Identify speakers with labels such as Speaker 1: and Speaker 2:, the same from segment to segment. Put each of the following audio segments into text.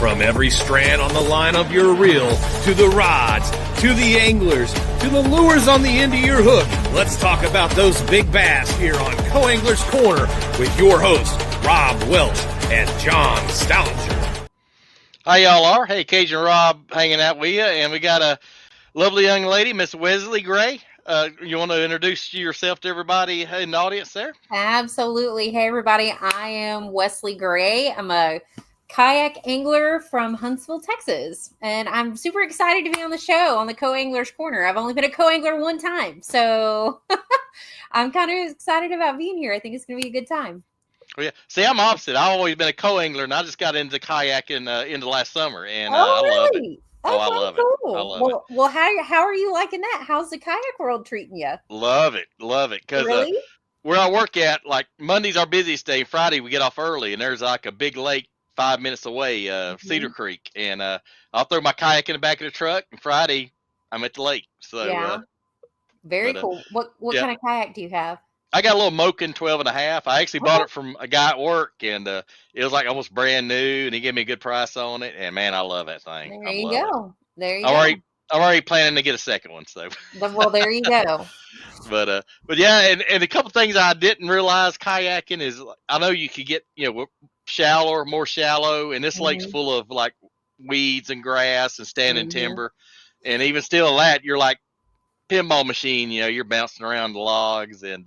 Speaker 1: From every strand on the line of your reel, to the rods, to the anglers, to the lures on the end of your hook, let's talk about those big bass here on Co-Angler's Corner with your hosts, Rob Welch and John Stoudinger.
Speaker 2: How y'all are? Hey, Cajun Rob hanging out with you, and we got a lovely young lady, Miss Weslie Gray. You want to introduce yourself to everybody in the audience there?
Speaker 3: Absolutely. Hey, everybody. I am Weslie Gray. I'm a kayak angler from Huntsville, Texas, and I'm super excited to be on the show on the Co-Angler's Corner. I've only been a co-angler one time, so I'm kind of excited about being here. I think it's going to be a good time.
Speaker 2: Oh, yeah. See, I'm opposite. I've always been a co-angler, and I just got into kayaking into last summer, and I love it.
Speaker 3: Oh,
Speaker 2: I love
Speaker 3: cool.
Speaker 2: it. I love it.
Speaker 3: Well, how are you liking that? How's the kayak world treating you?
Speaker 2: Love it. Because
Speaker 3: really?
Speaker 2: Where I work at, like Monday's our busiest day. Friday we get off early, and there's like a big lake 5 minutes away, Cedar Creek, and I'll throw my kayak in the back of the truck, and Friday I'm at the lake. So
Speaker 3: yeah, very cool. What kind of kayak do you have?
Speaker 2: I got a little Moken 12.5. I actually bought it from a guy at work, and it was like almost brand new, and he gave me a good price on it, and man, I love that thing.
Speaker 3: There you go.
Speaker 2: I'm already planning to get a second one. So
Speaker 3: well, there you go.
Speaker 2: But yeah, and a couple things I didn't realize kayaking is, I know you could get more shallow, and this lake's full of like weeds and grass and standing timber, and even still that you're like pinball machine, you're bouncing around the logs, and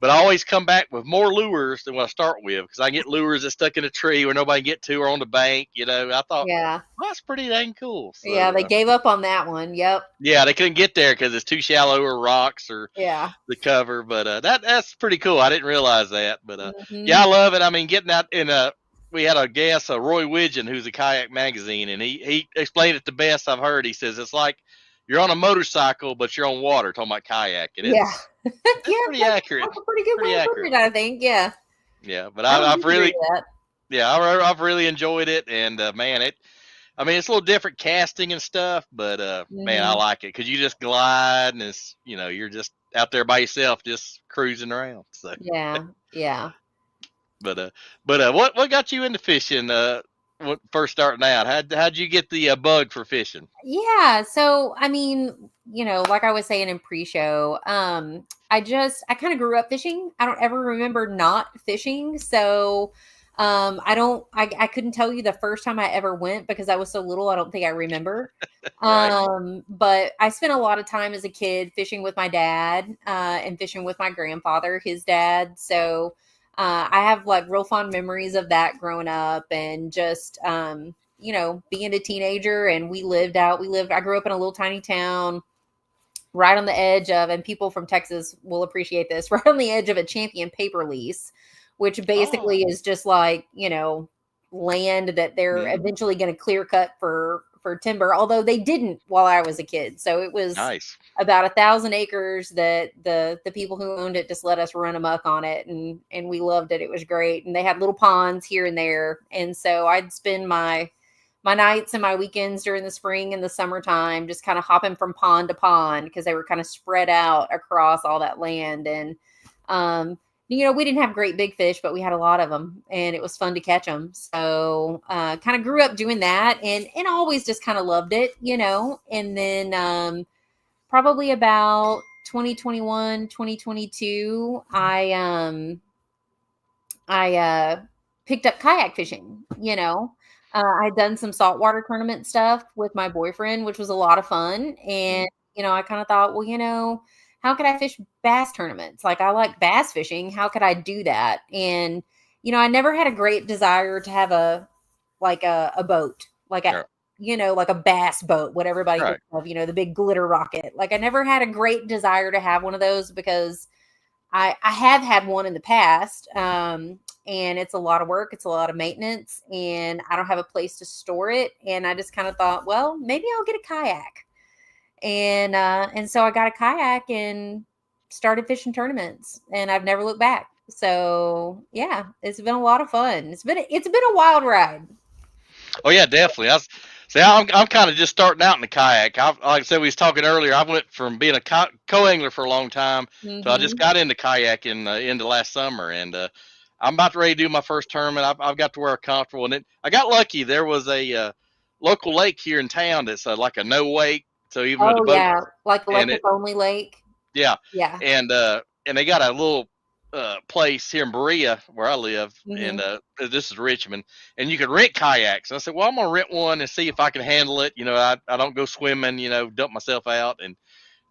Speaker 2: but I always come back with more lures than what I start with, because I get lures that stuck in a tree where nobody can get to, or on the bank. I thought, well, that's pretty dang cool. So,
Speaker 3: yeah, they gave up on that one. Yep.
Speaker 2: Yeah, they couldn't get there because it's too shallow, or rocks, or the cover. But that's pretty cool. I didn't realize that. But yeah, I love it. I mean, getting out in we had a guest, Roy Widgeon, who's a Kayak Magazine, and he explained it the best I've heard. He says it's like you're on a motorcycle, but you're on water, talking about kayaking. It's pretty accurate.
Speaker 3: That's a pretty good way to put it, I think. Yeah.
Speaker 2: Yeah, but I've really enjoyed it, and man, it's a little different casting and stuff, but man, I like it because you just glide, and it's you're just out there by yourself, just cruising around. So
Speaker 3: yeah.
Speaker 2: But what got you into fishing? First starting out, how'd you get the bug for fishing?
Speaker 3: Yeah, so I mean, like I was saying in pre-show, I kind of grew up fishing. I don't ever remember not fishing, so I couldn't tell you the first time I ever went because I was so little. I don't think I remember. Right. But I spent a lot of time as a kid fishing with my dad and fishing with my grandfather, his dad. So I have like real fond memories of that growing up, and just, being a teenager, and I grew up in a little tiny town right on the edge of, and people from Texas will appreciate this, right on the edge of a Champion paper lease, which basically is just like, land that they're eventually going to clear cut for timber, although they didn't while I was a kid. So it was nice. About 1,000 acres that the people who owned it just let us run amok on it. And we loved it. It was great. And they had little ponds here and there. And so I'd spend my nights and my weekends during the spring and the summertime, just kind of hopping from pond to pond, because they were kind of spread out across all that land. And, we didn't have great big fish, but we had a lot of them, and it was fun to catch them. So kind of grew up doing that, and always just kind of loved it, and then probably about 2021, 2022, I picked up kayak fishing. I had done some saltwater tournament stuff with my boyfriend, which was a lot of fun. And, I kind of thought, well, how could I fish bass tournaments? Like, I like bass fishing. How could I do that? And, I never had a great desire to have a boat, like like a bass boat, what everybody thinks of, the big glitter rocket. Like, I never had a great desire to have one of those, because I have had one in the past. And it's a lot of work. It's a lot of maintenance, and I don't have a place to store it. And I just kind of thought, well, maybe I'll get a kayak. And so I got a kayak and started fishing tournaments, and I've never looked back. So yeah, it's been a lot of fun. It's been a wild ride.
Speaker 2: Oh yeah, definitely. I'm kind of just starting out in the kayak. Like I said, we was talking earlier, I went from being a co-angler for a long time, so I just got into kayaking into last summer, and I'm about to ready to do my first tournament. I've got to where I'm comfortable, and I got lucky. There was a local lake here in town that's like a no wake, so even with the
Speaker 3: Oh
Speaker 2: boat
Speaker 3: yeah, like
Speaker 2: and
Speaker 3: electric only lake.
Speaker 2: yeah,
Speaker 3: Yeah.
Speaker 2: and they got a little place here in Berea where I live, and
Speaker 3: Hmm.
Speaker 2: this is Richmond, and you could rent kayaks. And I said, well, I'm gonna rent one and see if I can handle it. I don't go swimming, dump myself out, and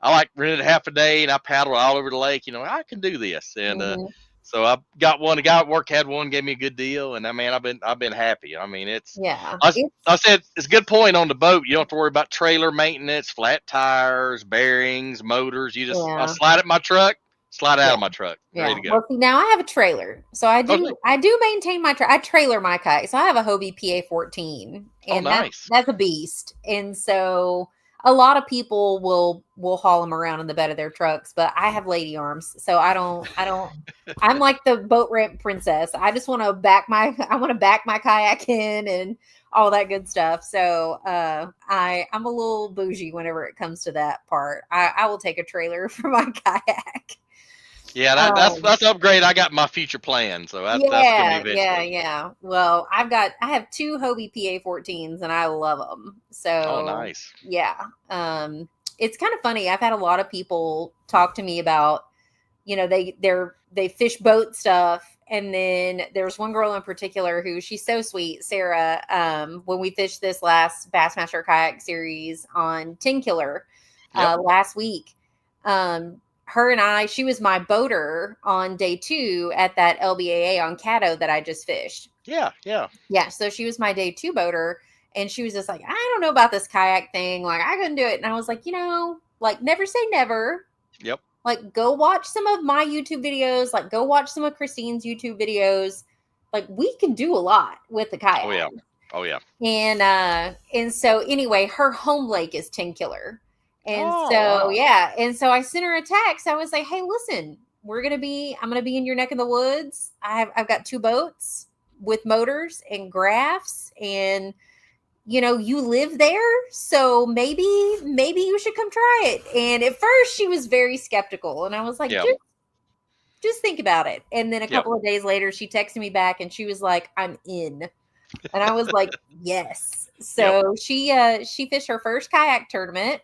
Speaker 2: I like rented half a day and I paddled all over the lake. I can do this, and
Speaker 3: Hmm.
Speaker 2: so I got one. The guy at work had one, gave me a good deal, and I mean I've been happy. I mean
Speaker 3: Yeah.
Speaker 2: I said it's a good point on the boat. You don't have to worry about trailer maintenance, flat tires, bearings, motors. I
Speaker 3: Yeah.
Speaker 2: slide it in my truck, slide out
Speaker 3: Yeah.
Speaker 2: of my truck, ready
Speaker 3: Yeah.
Speaker 2: to go.
Speaker 3: Well, see, now I have a trailer, so
Speaker 2: Okay.
Speaker 3: I do maintain my I trailer my kayak. So I have a Hobie PA 14,
Speaker 2: Oh,
Speaker 3: and
Speaker 2: nice.
Speaker 3: that's a beast. And so a lot of people will haul them around in the bed of their trucks, but I have lady arms, so I don't. I'm like the boat ramp princess. I just want to I want to back my kayak in and all that good stuff. So I'm a little bougie whenever it comes to that part. I will take a trailer for my kayak.
Speaker 2: Yeah,
Speaker 3: Um,
Speaker 2: that's upgrade. I got my future plan, so that's gonna be
Speaker 3: yeah, yeah,
Speaker 2: eventually.
Speaker 3: yeah. Well, I have two Hobie PA 14s and I love them.
Speaker 2: Oh,
Speaker 3: So
Speaker 2: nice.
Speaker 3: yeah, it's kind of funny. I've had a lot of people talk to me about, they fish boat stuff. And then there was one girl in particular who she's so sweet, Sarah. When we fished this last Bassmaster kayak series on 10 Killer
Speaker 2: Yep.
Speaker 3: last week, her and she was my boater on day 2 at that LBAA on Caddo that I just fished.
Speaker 2: Yeah, yeah.
Speaker 3: Yeah. So she was my day 2 boater. And she was just like, I don't know about this kayak thing. Like, I couldn't do it. And I was like, like, never say never.
Speaker 2: Yep.
Speaker 3: Like, go watch some of my YouTube videos. Like, go watch some of Christine's YouTube videos. Like, we can do a lot with the kayak.
Speaker 2: Oh yeah. Oh yeah.
Speaker 3: And so anyway, her home lake is 10 Killer. And
Speaker 2: Oh
Speaker 3: so,
Speaker 2: wow.
Speaker 3: yeah. And so I sent her a text. I was like, hey, listen, I'm going to be in your neck of the woods. I've got 2 boats with motors and graphs, and you live there, so maybe you should come try it. And at first she was very skeptical, and I was like,
Speaker 2: Yeah.
Speaker 3: just think about it. And then a
Speaker 2: Yep.
Speaker 3: couple of days later she texted me back and she was like, I'm in. And I was like, yes. So she fished her first kayak tournament,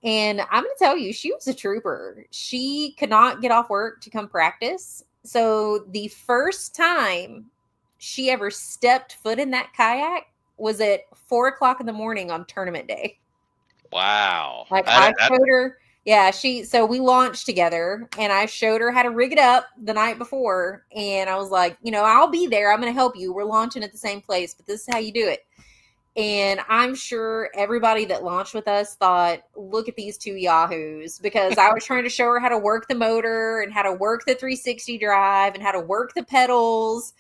Speaker 3: and I'm going to tell you, she was a trooper. She could not get off work to come practice. So the first time she ever stepped foot in that kayak was at 4:00 in the morning on tournament day.
Speaker 2: Wow.
Speaker 3: Like, I showed her, yeah, so we launched together, and I showed her how to rig it up the night before. And I was like, I'll be there. I'm going to help you. We're launching at the same place, but this is how you do it. And I'm sure everybody that launched with us thought, look at these 2 yahoos, because I was trying to show her how to work the motor and how to work the 360 drive and how to work the pedals.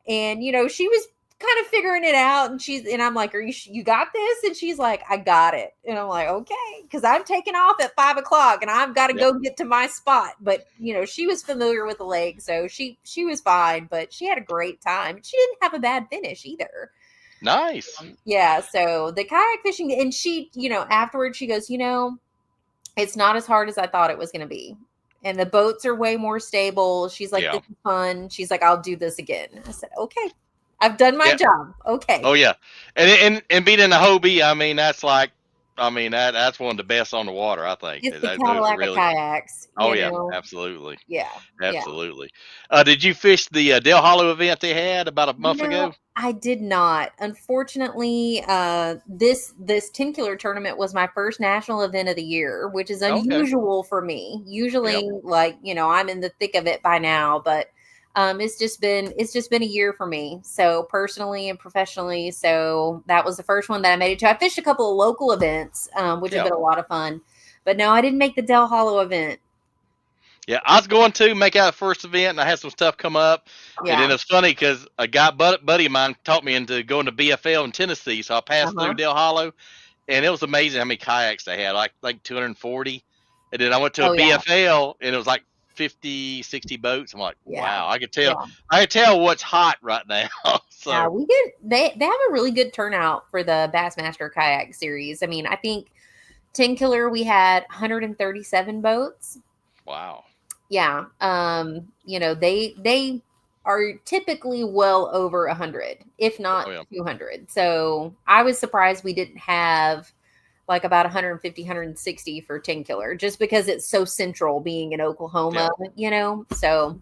Speaker 3: And, she was kind of figuring it out, and I'm like, you got this? And she's like, I got it. And I'm like, okay, because I'm taking off at 5:00 and I've got to go get to my spot. But she was familiar with the lake, so she was fine, but she had a great time. She didn't have a bad finish either.
Speaker 2: Nice.
Speaker 3: Yeah, so the kayak fishing, and she, afterwards she goes, it's not as hard as I thought it was going to be. And the boats are way more stable. She's like, this is fun. She's like, I'll do this again. I said, okay, I've done my job. Okay.
Speaker 2: Oh yeah. And being in a Hobie, I mean, that's one of the best on the water, I think.
Speaker 3: It's the
Speaker 2: Those
Speaker 3: Cadillac
Speaker 2: are really,
Speaker 3: kayaks.
Speaker 2: oh yeah,
Speaker 3: Know?
Speaker 2: absolutely.
Speaker 3: Yeah.
Speaker 2: Absolutely. Did you fish the Del Hollow event they had about a month ago?
Speaker 3: I did not. Unfortunately, this 10 Killer tournament was my first national event of the year, which is unusual for me. Usually, I'm in the thick of it by now, but it's just been a year for me. So personally and professionally, so that was the first one that I made it to. I fished a couple of local events, which have been a lot of fun, but no, I didn't make the Del Hollow event.
Speaker 2: Yeah, I was going to make out the first event, and I had some stuff come up.
Speaker 3: Yeah.
Speaker 2: And then it's funny because a buddy of mine talked me into going to BFL in Tennessee, so I passed through Del Hollow, and it was amazing how many kayaks they had, like 240. And then I went to a BFL, and it was like 50, 60 boats. I'm like, wow, I could tell what's hot right now. So
Speaker 3: yeah, they have a really good turnout for the Bassmaster kayak series. I mean, I think 10 Killer, we had 137 boats.
Speaker 2: Wow.
Speaker 3: Yeah. They are typically well over 100, if not
Speaker 2: Oh, yeah.
Speaker 3: 200. So I was surprised we didn't have like about 150, 160 for 10 killer, just because it's so central being in Oklahoma, So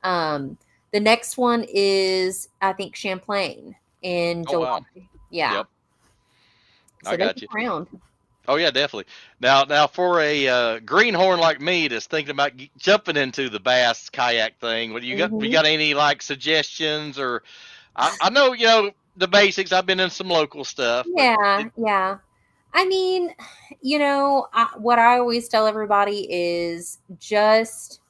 Speaker 3: the next one is, I think, Champlain in
Speaker 2: Oh,
Speaker 3: July.
Speaker 2: wow.
Speaker 3: Yeah.
Speaker 2: Yep. I
Speaker 3: So they
Speaker 2: got
Speaker 3: come
Speaker 2: you.
Speaker 3: around.
Speaker 2: Oh yeah, definitely. Now for a greenhorn like me that's thinking about jumping into the bass kayak thing, what do you got? You
Speaker 3: Mhm.
Speaker 2: got any like suggestions or? I know the basics. I've been in some local stuff, but
Speaker 3: Yeah, yeah. I mean, what I always tell everybody is just,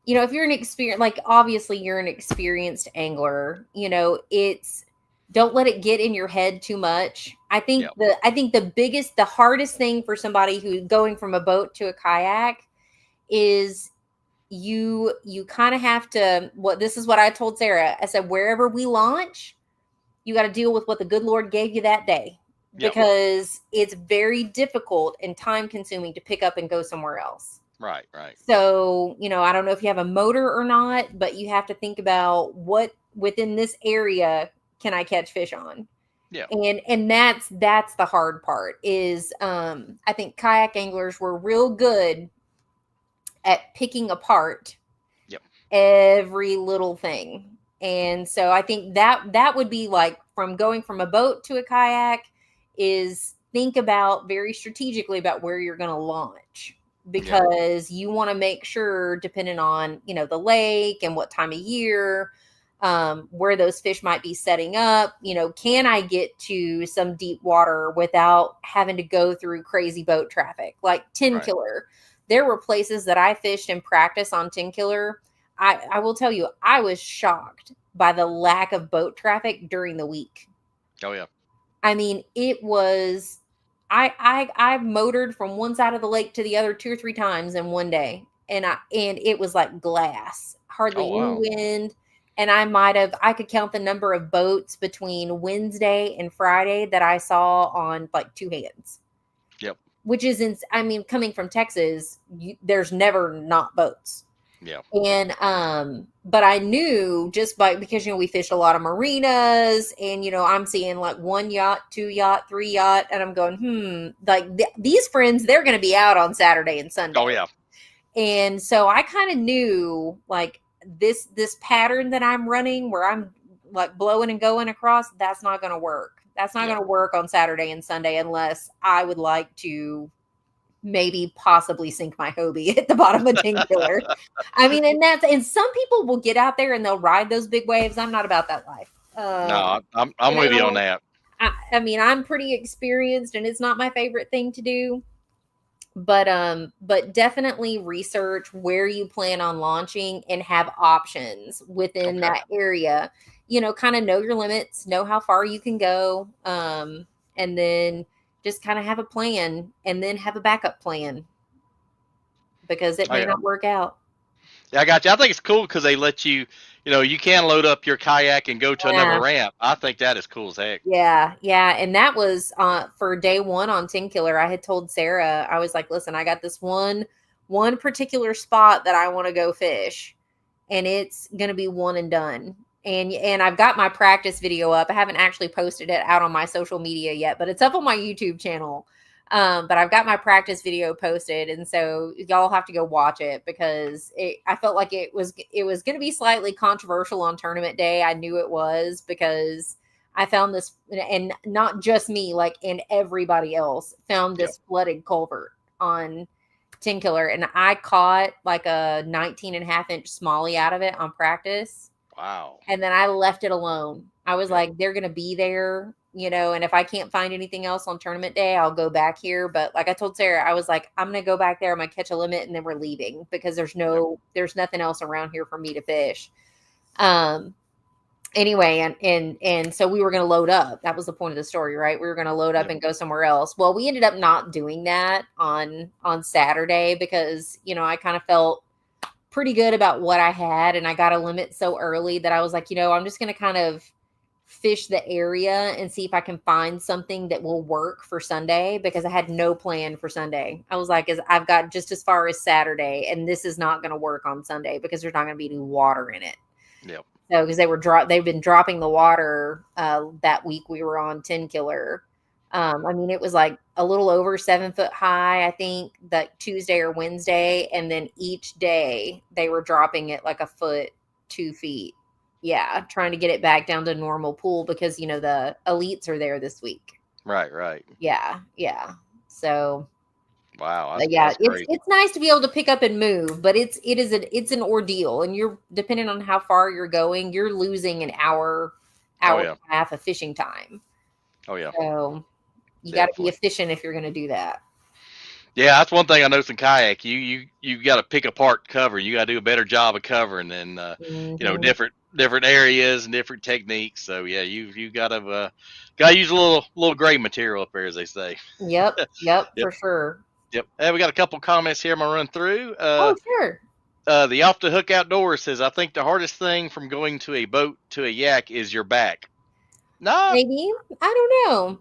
Speaker 3: if you're an experienced, like obviously you're an experienced angler, it's don't let it get in your head too much.
Speaker 2: yeah,
Speaker 3: I think the hardest thing for somebody who's going from a boat to a kayak is you kind of have to, this is what I told Sarah. I said, wherever we launch, you got to deal with what the good Lord gave you that day,
Speaker 2: yep,
Speaker 3: because it's very difficult and time consuming to pick up and go somewhere else.
Speaker 2: right, right,
Speaker 3: So, I don't know if you have a motor or not, but you have to think about what within this area can I catch fish on?
Speaker 2: yeah,
Speaker 3: And that's the hard part is I think kayak anglers were real good at picking apart
Speaker 2: yep,
Speaker 3: every little thing. And so I think that would be like from going from a boat to a kayak is think about very strategically about where you're going to launch,
Speaker 2: yep,
Speaker 3: because you want to make sure, depending on, the lake and what time of year, where those fish might be setting up, can I get to some deep water without having to go through crazy boat traffic like 10
Speaker 2: right.
Speaker 3: killer. There were places that I fished and practiced on 10 killer. I will tell you, I was shocked by the lack of boat traffic during the week.
Speaker 2: Oh yeah,
Speaker 3: I mean, it was I motored from one side of the lake to the other 2 or 3 times in one day. And it was like glass,
Speaker 2: oh
Speaker 3: hardly any
Speaker 2: wow,
Speaker 3: wind. And I could count the number of boats between Wednesday and Friday that I saw on like two hands,
Speaker 2: yep,
Speaker 3: which is, I mean, coming from Texas, there's never not boats.
Speaker 2: yeah,
Speaker 3: And but I knew just because we fished a lot of marinas, and I'm seeing like one yacht, two yacht, three yacht, and I'm going, like these friends, they're going to be out on Saturday and Sunday.
Speaker 2: oh yeah,
Speaker 3: And so I kind of knew like this pattern that I'm running where I'm like blowing and going across, that's not going to work. That's not
Speaker 2: yeah,
Speaker 3: going to work on Saturday and Sunday unless I would like to maybe possibly sink my Hobie at the bottom of 10 killer. I mean, and some people will get out there and they'll ride those big waves. I'm not about that life.
Speaker 2: no, I'm
Speaker 3: You
Speaker 2: with you on
Speaker 3: know,
Speaker 2: that.
Speaker 3: I mean, I'm pretty experienced and it's not my favorite thing to do. But definitely research where you plan on launching and have options within
Speaker 2: Okay,
Speaker 3: that area. Kind of know your limits, know how far you can go. And then just kind of have a plan and then have a backup plan because it
Speaker 2: oh
Speaker 3: may
Speaker 2: yeah.
Speaker 3: not work out.
Speaker 2: Yeah, I got you. I think it's cool because they let you, you can load up your kayak and go to another
Speaker 3: Yeah.
Speaker 2: ramp. I think that is cool as heck.
Speaker 3: Yeah, yeah. And that was for day one on 10 killer. I had told Sarah, I was like, listen, I got this one particular spot that I want to go fish, and it's gonna be one and done. And I've got my practice video up. I haven't actually posted it out on my social media yet, but it's up on my YouTube channel. But I've got my practice video posted, and so y'all have to go watch it because I felt like it was going to be slightly controversial on tournament day. I knew it was because I found this, and not just me, like, and everybody else found
Speaker 2: Yep.
Speaker 3: this flooded culvert on 10 killer, and I caught like a 19.5-inch smallie out of it on practice.
Speaker 2: Wow.
Speaker 3: And then I left it alone. I was
Speaker 2: Yep.
Speaker 3: like, they're going to be there, and if I can't find anything else on tournament day, I'll go back here. But like I told Sarah, I was like, I'm going to go back there. I'm going to catch a limit and then we're leaving because there's nothing else around here for me to fish. Anyway, and so we were going to load up. That was the point of the story, right? We were going to load up
Speaker 2: Yep.
Speaker 3: and go somewhere else. Well, we ended up not doing that on Saturday because, I kind of felt pretty good about what I had, and I got a limit so early that I was like, I'm just going to kind of fish the area and see if I can find something that will work for Sunday, because I had no plan for Sunday. I was like, I've got just as far as Saturday, and this is not going to work on Sunday because there's not going to be any water in it.
Speaker 2: Yep.
Speaker 3: So because they've been dropping the water that week we were on 10 killer. I mean, it was like a little over 7 foot high, I think, that Tuesday or Wednesday, and then each day they were dropping it like a foot, 2 feet. Yeah, trying to get it back down to normal pool because the elites are there this week.
Speaker 2: Right.
Speaker 3: Yeah. So
Speaker 2: Wow,
Speaker 3: yeah,
Speaker 2: that's crazy.
Speaker 3: it's nice to be able to pick up and move, but it's an ordeal, and you're depending on how far you're going, you're losing an hour
Speaker 2: Oh,
Speaker 3: and
Speaker 2: yeah.
Speaker 3: a half of fishing time.
Speaker 2: Oh, yeah.
Speaker 3: So you got to be
Speaker 2: Definitely.
Speaker 3: efficient if you're going to do that.
Speaker 2: Yeah, that's one thing I noticed in kayak. You got to pick apart cover. You got to do a better job of covering than
Speaker 3: Mhm.
Speaker 2: different areas and different techniques. So yeah, you got to use a little gray material up there, as they say.
Speaker 3: Yep,
Speaker 2: Yep,
Speaker 3: for sure.
Speaker 2: yep. Hey, we got a couple comments here. I'm gonna run through.
Speaker 3: Oh, sure.
Speaker 2: The Off the Hook Outdoors says, I think the hardest thing from going to a boat to a yak is your back. No,
Speaker 3: Maybe. I don't know.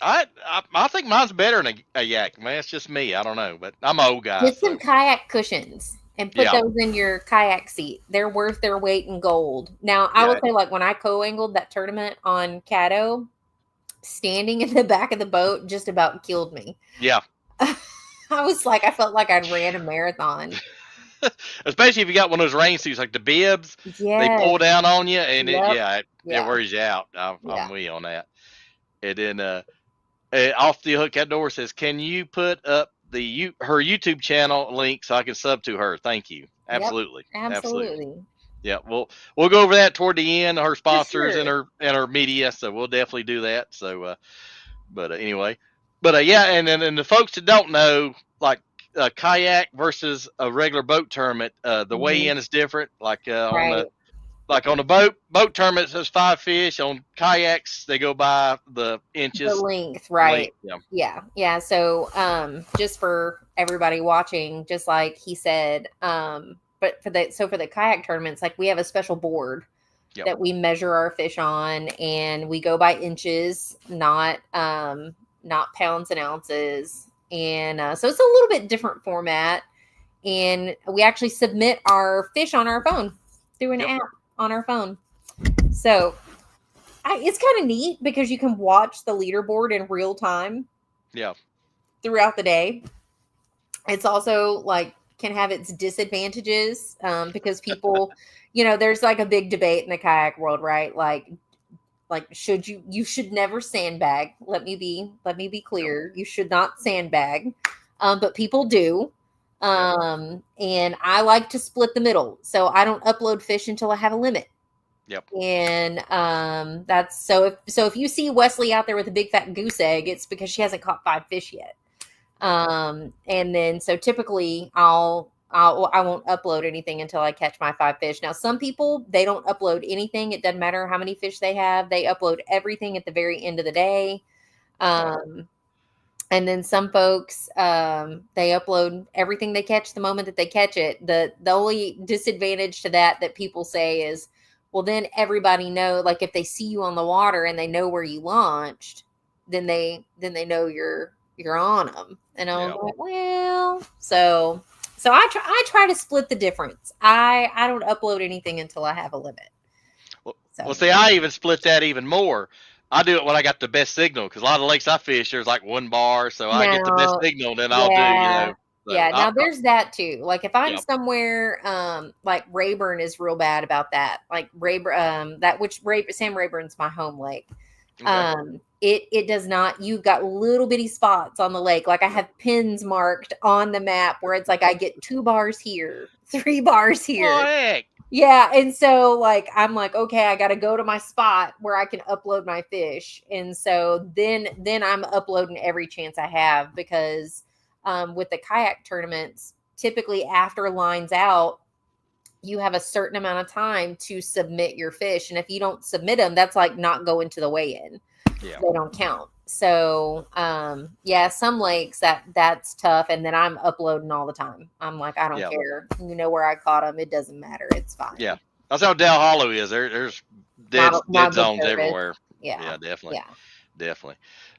Speaker 2: I think mine's better than a yak, man. It's just me. I don't know, but I'm an old guy,
Speaker 3: Get some
Speaker 2: so
Speaker 3: kayak cushions and put
Speaker 2: yeah,
Speaker 3: those in your kayak seat. They're worth their weight in gold. Now, I will
Speaker 2: yeah,
Speaker 3: say, like, when I co-angled that tournament on Caddo, standing in the back of the boat just about killed me.
Speaker 2: yeah.
Speaker 3: I felt like I'd ran a marathon.
Speaker 2: Especially if you got one of those rain suits like the bibs, they
Speaker 3: Yes.
Speaker 2: pull down on you, and
Speaker 3: Yep.
Speaker 2: it
Speaker 3: Yeah.
Speaker 2: wears you out.
Speaker 3: Yeah.
Speaker 2: I'm with you on that. And then Off the Hook Outdoor says, can you put up her YouTube channel link so I can sub to her? Thank you.
Speaker 3: Yep.
Speaker 2: Absolutely.
Speaker 3: Absolutely.
Speaker 2: Yeah, we'll go over that toward the end. Her
Speaker 3: For
Speaker 2: sponsors and
Speaker 3: sure.
Speaker 2: her media, so we'll definitely do that. So, but anyway, but yeah, and then and the folks that don't know, like a kayak versus a regular boat tournament, the weigh
Speaker 3: Mhm.
Speaker 2: in is different.
Speaker 3: Right.
Speaker 2: On the boat tournament, it says 5 fish. On kayaks, they go by the
Speaker 3: The
Speaker 2: inches
Speaker 3: length, right.
Speaker 2: length. Yeah,
Speaker 3: Yeah. So just for everybody watching, just like he said, but for the kayak tournaments, like we have a special board
Speaker 2: yep,
Speaker 3: that we measure our fish on, and we go by inches, not pounds and ounces. And so it's a little bit different format. And we actually submit our fish on our phone through an
Speaker 2: yep,
Speaker 3: app on our phone. So it's kind of neat because you can watch the leaderboard in real time
Speaker 2: yeah,
Speaker 3: throughout the day. It's also like can have its disadvantages because people, there's like a big debate in the kayak world, right? Like you should never sandbag. Let me be
Speaker 2: yep,
Speaker 3: clear. You should not sandbag. But people do.
Speaker 2: yep,
Speaker 3: And I like to split the middle. So I don't upload fish until I have a limit.
Speaker 2: yep,
Speaker 3: And that's if you see Wesley out there with a big fat goose egg, it's because she hasn't caught 5 fish yet. And then so typically I won't upload anything until I catch my 5 fish. Now some people, they don't upload anything. It doesn't matter how many fish they have. They upload everything at the very end of the day. And then some folks, they upload everything they catch the moment that they catch it. The only disadvantage to that people say is, well, then everybody know, like if they see you on the water and they know where you launched, then they know you're on them. And I was
Speaker 2: yep.
Speaker 3: like, well, so I try to split the difference. I don't upload anything until I have a limit. So.
Speaker 2: Well, see, I even split that even more. I do it when I got the best signal because a lot of lakes I fish, there's like 1 bar, so I get the best signal, then I'll
Speaker 3: Yeah.
Speaker 2: do. So
Speaker 3: Yeah, now there's that too. Like if I'm
Speaker 2: yep,
Speaker 3: somewhere, like Rayburn is real bad about that. Like Rayburn, Sam Rayburn's my home lake.
Speaker 2: okay.
Speaker 3: It does not. You've got little bitty spots on the lake. Like I have pins marked on the map where it's like I get 2 bars here, 3 bars here.
Speaker 2: Oh heck,
Speaker 3: Yeah, and so like I'm like, okay, I got to go to my spot where I can upload my fish, and so then I'm uploading every chance I have because with the kayak tournaments, typically after lines out, you have a certain amount of time to submit your fish, and if you don't submit them, that's like not going to the weigh-in.
Speaker 2: yeah,
Speaker 3: They don't count. So yeah, some lakes that's tough, and then I'm uploading all the time. I'm like, I don't
Speaker 2: yeah,
Speaker 3: care. You know where I caught them, it doesn't matter. It's fine.
Speaker 2: yeah. That's how Dell Hollow is. There's dead
Speaker 3: Not good
Speaker 2: zones
Speaker 3: service.
Speaker 2: everywhere.
Speaker 3: Yeah.
Speaker 2: Yeah, definitely,
Speaker 3: Yeah.
Speaker 2: definitely.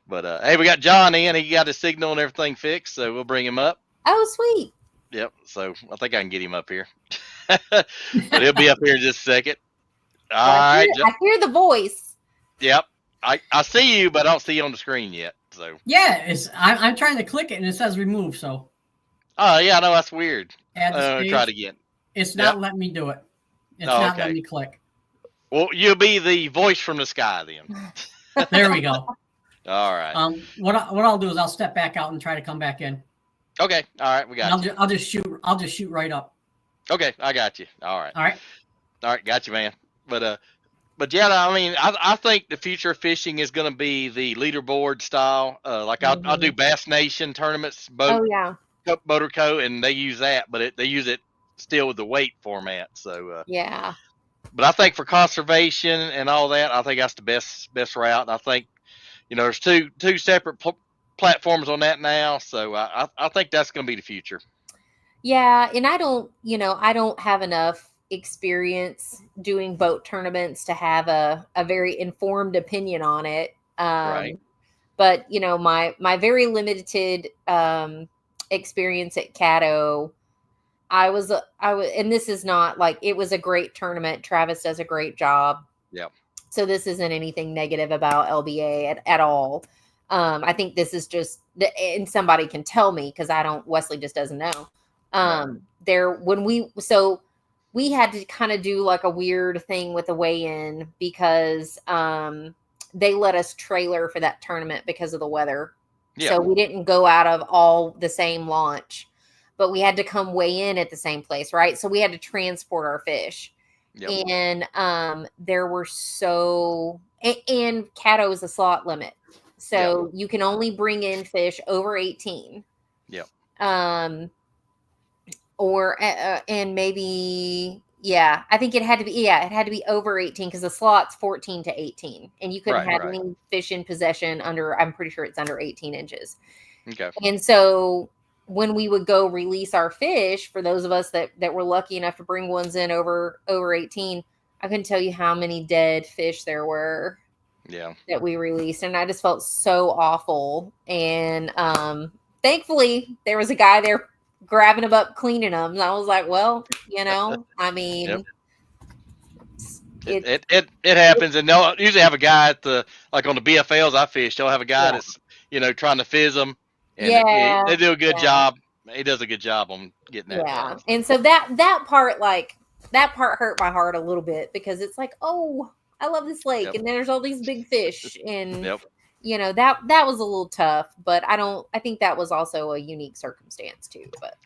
Speaker 2: But hey, we got John in. He got his signal and everything fixed, so we'll bring him up.
Speaker 3: Oh, sweet.
Speaker 2: Yep. So I think I can get him up here. but he'll be up here in just a second. All
Speaker 3: Well,
Speaker 2: right.
Speaker 3: I hear the voice.
Speaker 2: Yep. I see you, but I don't see you on the screen yet. So.
Speaker 4: Yeah, I'm trying to click it and it says remove. So.
Speaker 2: Oh yeah, I know that's weird.
Speaker 4: Add the stage.
Speaker 2: Try it again.
Speaker 4: It's not letting me do it. It's
Speaker 2: not
Speaker 4: letting me click.
Speaker 2: Well, you'll be the voice from the sky then.
Speaker 4: There we go.
Speaker 2: All right.
Speaker 4: What I'll do is I'll step back out and try to come back in.
Speaker 2: Okay. All right. We got you.
Speaker 4: I'll just shoot right up.
Speaker 2: Okay, I got you. All right.
Speaker 4: All right.
Speaker 2: Got you, man. But yeah, I mean, I think the future of fishing is going to be the leaderboard style. I'll do Bass Nation tournaments, Motor Co, and they use that, but they use it still with the weight format. So
Speaker 3: yeah.
Speaker 2: But I think for conservation and all that, I think that's the best route. And I think there's two separate platforms on that now, so I think that's going to be the future.
Speaker 3: Yeah, and I don't have enough experience doing boat tournaments to have a very informed opinion on it.
Speaker 2: Right.
Speaker 3: But my very limited experience at Caddo, I was, and this is not like, it was a great tournament. Travis does a great job.
Speaker 2: Yeah.
Speaker 3: So this isn't anything negative about LBA at all. I think this is just, and somebody can tell me because Weslie just doesn't know. We had to kind of do like a weird thing with the weigh-in because they let us trailer for that tournament because of the weather. Yeah. So we didn't go out of all the same launch, but we had to come weigh in at the same place, right? So we had to transport our fish. Yep. And there were and Caddo is a slot limit. So you can only bring in fish over 18.
Speaker 2: Yep.
Speaker 3: And maybe, I think it had to be over 18 because the slot's 14 to 18 and you couldn't have any fish in possession I'm pretty sure it's under 18 inches.
Speaker 2: Okay.
Speaker 3: And so when we would go release our fish, for those of us that were lucky enough to bring ones in over 18, I couldn't tell you how many dead fish there were.
Speaker 2: Yeah. That
Speaker 3: we released. And I just felt so awful. And thankfully there was a guy there grabbing them up, cleaning them. And I was like, well, I mean,
Speaker 2: it happens. And they'll usually have a guy on the BFLs I fish, they'll have a guy that's, trying to fizz them. And they do a good job. He does a good job on getting that.
Speaker 3: Yeah. And so that part hurt my heart a little bit because it's like, oh, I love this lake. Yep. And there's all these big fish and that was a little tough, but I think that was also a unique circumstance too. But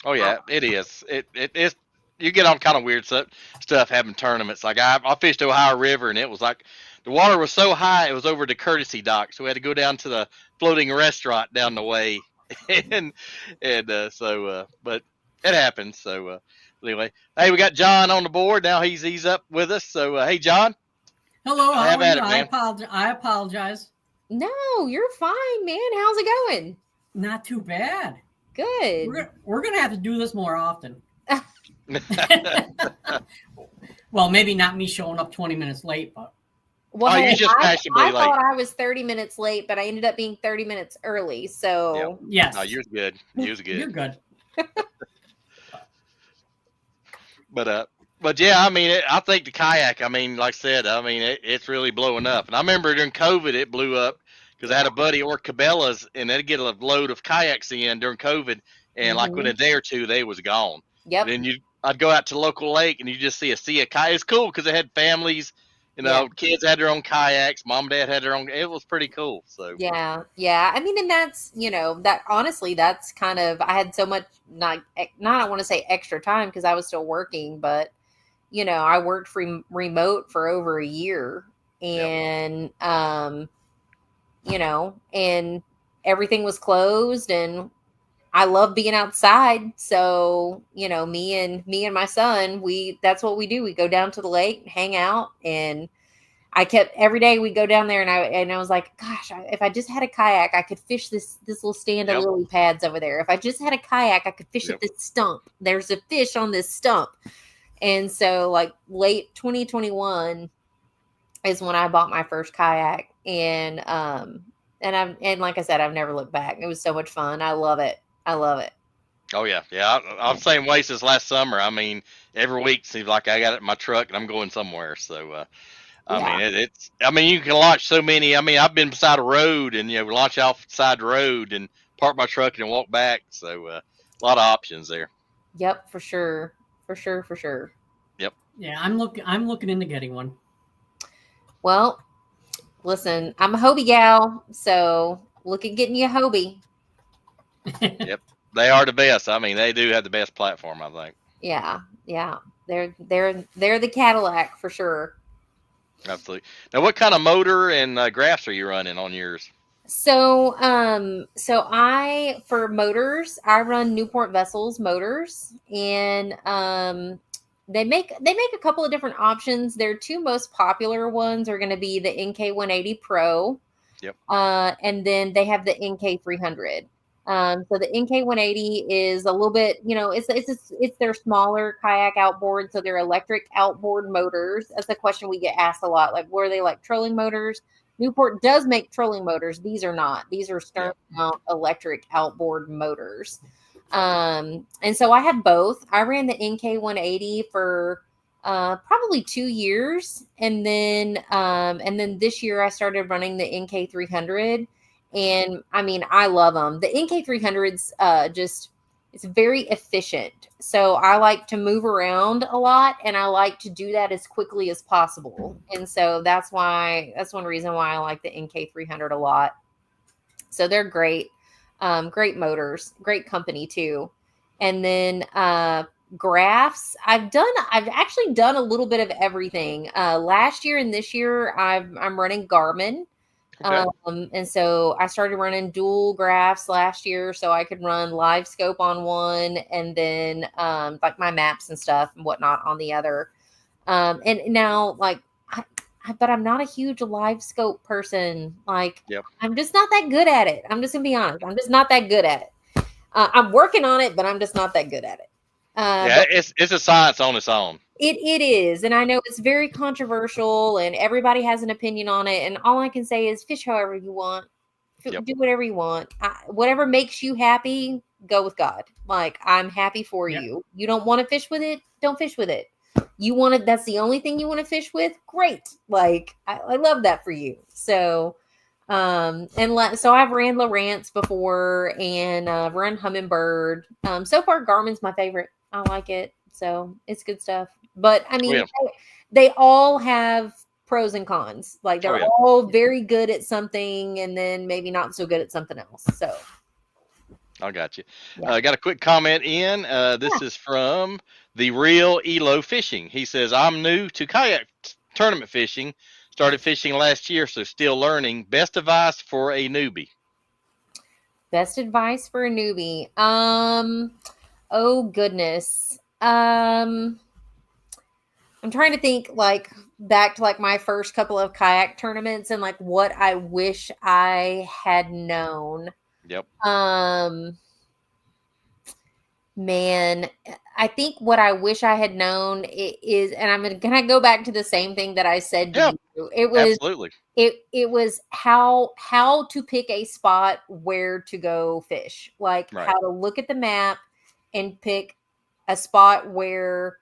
Speaker 2: it is. It is. You get on kind of weird stuff having tournaments. Like I fished Ohio River and it was like the water was so high it was over the courtesy dock, so we had to go down to the floating restaurant down the way, but it happens. So anyway, hey, we got John on the board now. He's up with us. So hey, John.
Speaker 4: Hello. How are you? I apologize.
Speaker 3: No, you're fine, man. How's it going?
Speaker 4: Not too bad.
Speaker 3: Good.
Speaker 4: We're gonna have to do this more often. Well, maybe not me showing up 20 minutes late, but
Speaker 3: I thought I was 30 minutes late, but I ended up being 30 minutes early. So
Speaker 4: yes,
Speaker 2: no, you're good. You're good.
Speaker 4: You're good.
Speaker 2: But yeah, I mean, I think the kayak, I mean, like I said, I mean, it's really blowing up. And I remember during COVID, it blew up because I had a buddy or Cabela's, and they'd get a load of kayaks in during COVID, and like within a day or two, they was gone.
Speaker 3: Yep.
Speaker 2: And then I'd go out to the local lake, and you just see a sea of kayaks. It's cool because they had families, kids had their own kayaks, mom and dad had their own. It was pretty cool. So
Speaker 3: yeah. I mean, and that's that honestly, that's kind of I had so much not I want to say extra time because I was still working, but I worked remote for over a year and, and everything was closed and I love being outside. So, me and my son, that's what we do. We go down to the lake, hang out. And every day we go down there and I was like, gosh, if I just had a kayak, I could fish this little stand of lily pads over there. If I just had a kayak, I could fish at this stump. There's a fish on this stump. And so like late 2021 is when I bought my first kayak and like I said, I've never looked back. It was so much fun. I love it.
Speaker 2: Oh yeah, yeah. I'm the same way since last summer. I mean, every week seems like I got it in my truck and I'm going somewhere. So I
Speaker 3: Yeah.
Speaker 2: mean, it's. I mean, you can launch so many. I mean, I've been beside a road and launch off the side of the road and park my truck and walk back. So a lot of options there.
Speaker 3: Yep, for sure. For sure, for sure.
Speaker 2: Yep.
Speaker 4: Yeah, I'm looking into getting one.
Speaker 3: Well, listen, I'm a Hobie gal, so look at getting you a Hobie.
Speaker 2: Yep. They are the best. I mean, they do have the best platform, I think.
Speaker 3: Yeah, yeah. They're the Cadillac for sure.
Speaker 2: Absolutely. Now, what kind of motor and graphs are you running on yours?
Speaker 3: So I for motors, I run Newport Vessels motors, and they make a couple of different options. Their two most popular ones are going to be the NK180 Pro,
Speaker 2: Yep.
Speaker 3: and then they have the NK300. So the NK180 is a little bit, it's their smaller kayak outboard, so they're electric outboard motors. That's a question we get asked a lot. Like, were they like trolling motors? Newport does make trolling motors. These are not. These are stern mount electric outboard motors. And so I have both. I ran the NK180 for probably 2 years, and then this year I started running the NK300. And I mean, I love them. The NK300's it's very efficient. So I like to move around a lot, and I like to do that as quickly as possible. And so that's one reason why I like the NK300 a lot. So they're great. Great motors, great company too. And then graphs, I've actually done a little bit of everything. Last year and this year I'm running Garmin.
Speaker 2: Okay.
Speaker 3: And so I started running dual graphs last year, so I could run live scope on one, and then like my maps and stuff and whatnot on the other. And now, like, but I'm not a huge live scope person. Like,
Speaker 2: Yep.
Speaker 3: I'm just not that good at it. I'm just gonna be honest. I'm just not that good at it. I'm working on it, but I'm just not that good at it.
Speaker 2: Yeah, it's a science on its own.
Speaker 3: It is, and I know it's very controversial, and everybody has an opinion on it. And all I can say is, fish however you want,
Speaker 2: Yep.
Speaker 3: do whatever you want. Whatever makes you happy, go with God. Like, I'm happy for you. You don't want to fish with it, don't fish with it. You want it. That's the only thing you want to fish with. Great. Like, I love that for you. So, so I've ran Lowrance before, and I've run Humminbird. So far Garmin's my favorite. I like it. So it's good stuff. But I mean, they all have pros and cons. Like, they're all very good at something, and then maybe not so good at something else. So
Speaker 2: I got you.
Speaker 3: Yeah.
Speaker 2: Got a quick comment in. This is from the real Elo Fishing. He says, I'm new to kayak tournament fishing. Started fishing last year, so still learning. Best advice for a newbie.
Speaker 3: Best advice for a newbie. Oh goodness. I'm trying to think, like, back to like my first couple of kayak tournaments and like what I wish I had known.
Speaker 2: Yep.
Speaker 3: Man, I think what I wish I had known is, and I'm gonna go back to the same thing that I said to you. It was
Speaker 2: absolutely.
Speaker 3: It was how to pick a spot where to go fish, like how to look at the map and pick a spot where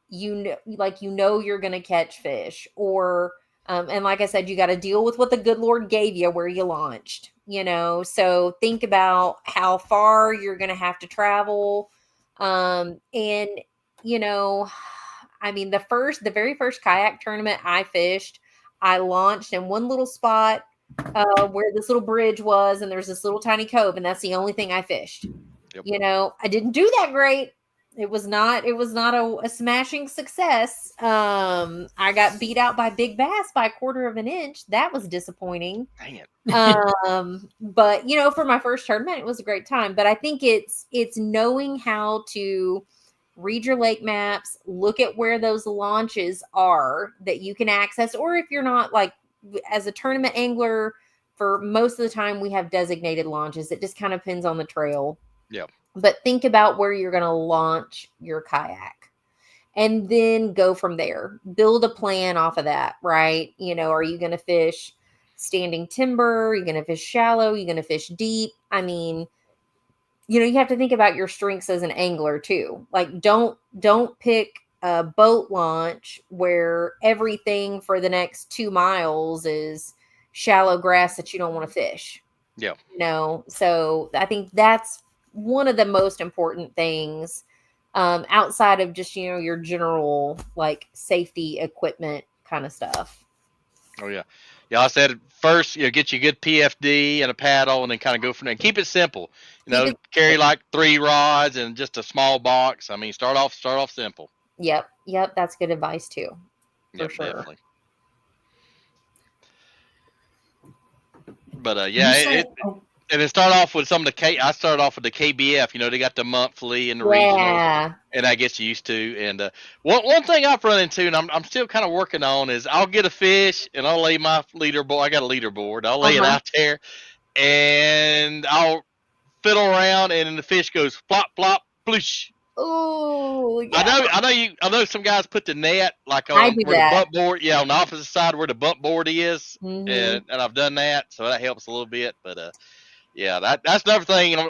Speaker 3: you know you're gonna catch fish, or and like I said, you got to deal with what the good Lord gave you where you launched, so think about how far you're going to have to travel. And, I mean, the very first kayak tournament I fished, I launched in one little spot where this little bridge was, and there's this little tiny cove, and that's the only thing I fished. Yep. I didn't do that great. It was not a smashing success. I got beat out by big bass by 1/4 of an inch. That was disappointing.
Speaker 2: Dang it.
Speaker 3: But for my first tournament, it was a great time. But I think it's knowing how to read your lake maps, look at where those launches are that you can access, or if you're not, like, as a tournament angler, for most of the time we have designated launches. It just kind of depends on the trail.
Speaker 2: Yeah.
Speaker 3: But think about where you're going to launch your kayak, and then go from there. Build a plan off of that, right? Are you going to fish standing timber? Are you going to fish shallow? Are you going to fish deep? I mean, you have to think about your strengths as an angler too. Like don't pick a boat launch where everything for the next 2 miles is shallow grass that you don't want to fish.
Speaker 2: Yeah.
Speaker 3: So I think that's one of the most important things, outside of just, your general like safety equipment kind of stuff.
Speaker 2: Oh yeah. Yeah, I said first, get you a good PFD and a paddle, and then kind of go from there. Keep it simple. Carry like 3 rods and just a small box. I mean, start off simple.
Speaker 3: Yep. That's good advice too. For sure.
Speaker 2: Definitely. But yeah, and it started off with some of the I started off with the KBF. They got the monthly and the regional, and that gets you used to. And one thing I've run into, and I'm still kind of working on, is I'll get a fish and I'll lay my leaderboard. I got a leaderboard. I'll lay it out there, and I'll fiddle around, and then the fish goes flop flop bloosh.
Speaker 3: Oh, yeah.
Speaker 2: I know some guys put the net like on where the bump board, on the opposite side where the bump board is, and I've done that, so that helps a little bit. But that's another thing.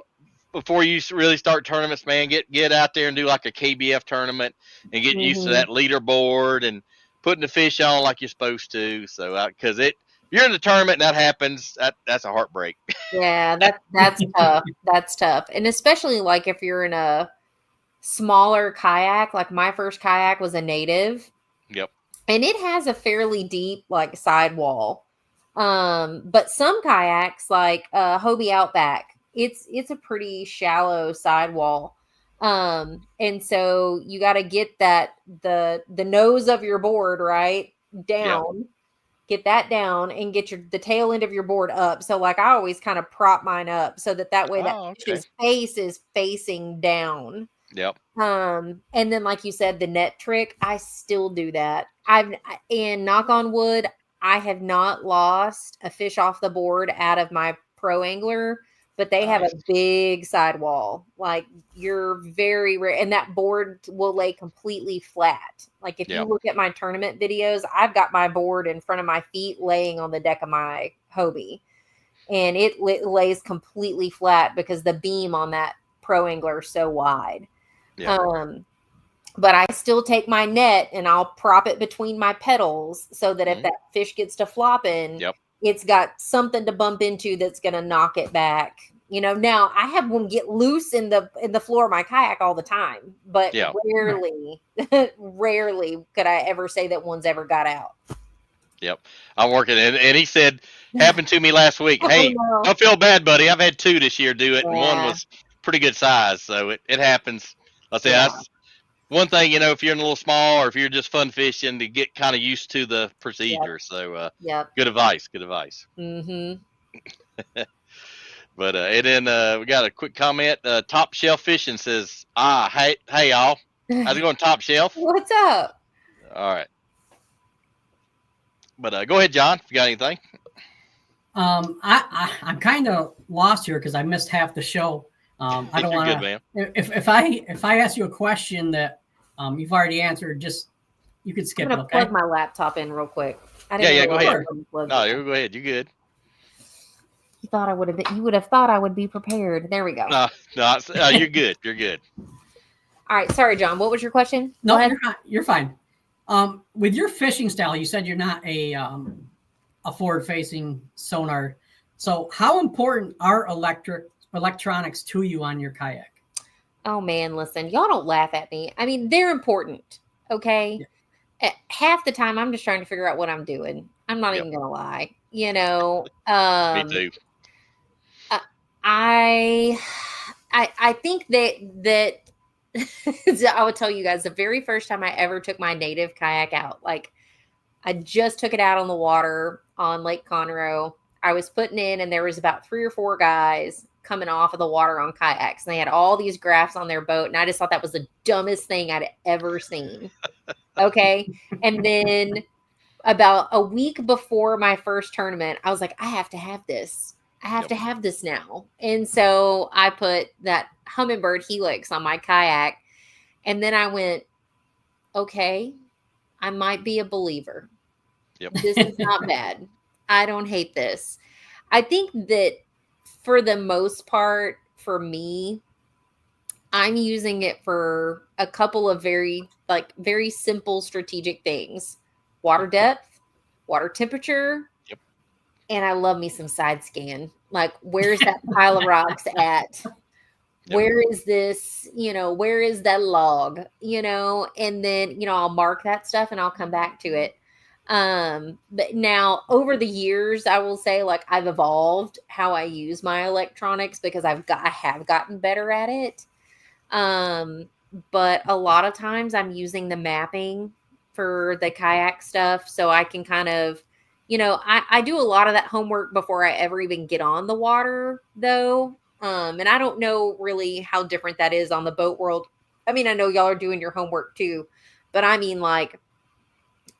Speaker 2: Before you really start tournaments, man, get out there and do like a KBF tournament and get used to that leaderboard and putting the fish on like you're supposed to. So because you're in the tournament and that happens, that's a heartbreak.
Speaker 3: Yeah, that's tough. That's tough, and especially like if you're in a smaller kayak. Like my first kayak was a native.
Speaker 2: Yep.
Speaker 3: And it has a fairly deep like sidewall. But some kayaks like Hobie Outback, it's a pretty shallow sidewall. And so you got to get that the nose of your board right down. Yep. Get that down and get the tail end of your board up. So like I always kind of prop mine up so that way fish's face is facing down.
Speaker 2: Yep.
Speaker 3: And then like you said, the net trick, I still do that. And knock on wood, I have not lost a fish off the board out of my pro angler, but they have a big sidewall. Like you're very rare, and that board will lay completely flat. Like if you look at my tournament videos, I've got my board in front of my feet laying on the deck of my Hobie, and it lays completely flat because the beam on that pro angler is so wide. But I still take my net and I'll prop it between my pedals so that if that fish gets to flopping, it's got something to bump into that's going to knock it back. Now I have one get loose in the floor of my kayak all the time, but rarely could I ever say that one's ever got out.
Speaker 2: Yep. I'm working, and he said, happened to me last week. Hey, don't feel bad, buddy. I've had 2 this year do it, and one was pretty good size, so it happens. I'll say that's one thing, if you're in a little small or if you're just fun fishing, to get kind of used to the procedure. So, good advice.
Speaker 3: Mm-hmm.
Speaker 2: But, and then we got a quick comment. Top Shelf Fishing says, hey y'all. How's it going, Top Shelf?
Speaker 3: What's up?
Speaker 2: All right. But go ahead, John, if you got anything.
Speaker 4: I'm kind of lost here because I missed half the show. I don't want to. If I ask you a question that you've already answered, you could skip
Speaker 3: I'm gonna
Speaker 4: it. Okay.
Speaker 3: Plug my laptop in real quick.
Speaker 2: Go ahead. No, you go ahead. You good?
Speaker 3: You thought I would have. You would have thought I would be prepared. There we go.
Speaker 2: No, you're good. You're good.
Speaker 3: All right. Sorry, John. What was your question?
Speaker 4: No, you're fine. With your fishing style, you said you're not a forward-facing sonar. So, how important are electronics to you on your kayak?
Speaker 3: Oh man, listen, y'all don't laugh at me. I mean, they're important. Okay. Yeah. Half the time I'm just trying to figure out what I'm doing. I'm not even gonna lie. Me
Speaker 2: too.
Speaker 3: I think that I would tell you guys the very first time I ever took my native kayak out, like I just took it out on the water on Lake Conroe. I was putting in, and there was about 3 or 4 guys coming off of the water on kayaks, and they had all these graphs on their boat, and I just thought that was the dumbest thing I'd ever seen. Okay. And then about a week before my first tournament, I was like, I have to have this. I have to have this now. And so I put that Humminbird Helix on my kayak, and then I went, okay, I might be a believer. This is not bad. I don't hate this. I think that for the most part, for me, I'm using it for a couple of very simple strategic things: water depth, water temperature.
Speaker 2: Yep.
Speaker 3: And I love me some side scan. Like, where's that pile of rocks at?
Speaker 2: Yep.
Speaker 3: Where is this, where is that log, and then, I'll mark that stuff and I'll come back to it. But now over the years, I will say, like, I've evolved how I use my electronics because I have gotten better at it. But a lot of times I'm using the mapping for the kayak stuff. So I can kind of, I do a lot of that homework before I ever even get on the water though. And I don't know really how different that is on the boat world. I mean, I know y'all are doing your homework too, but I mean, like,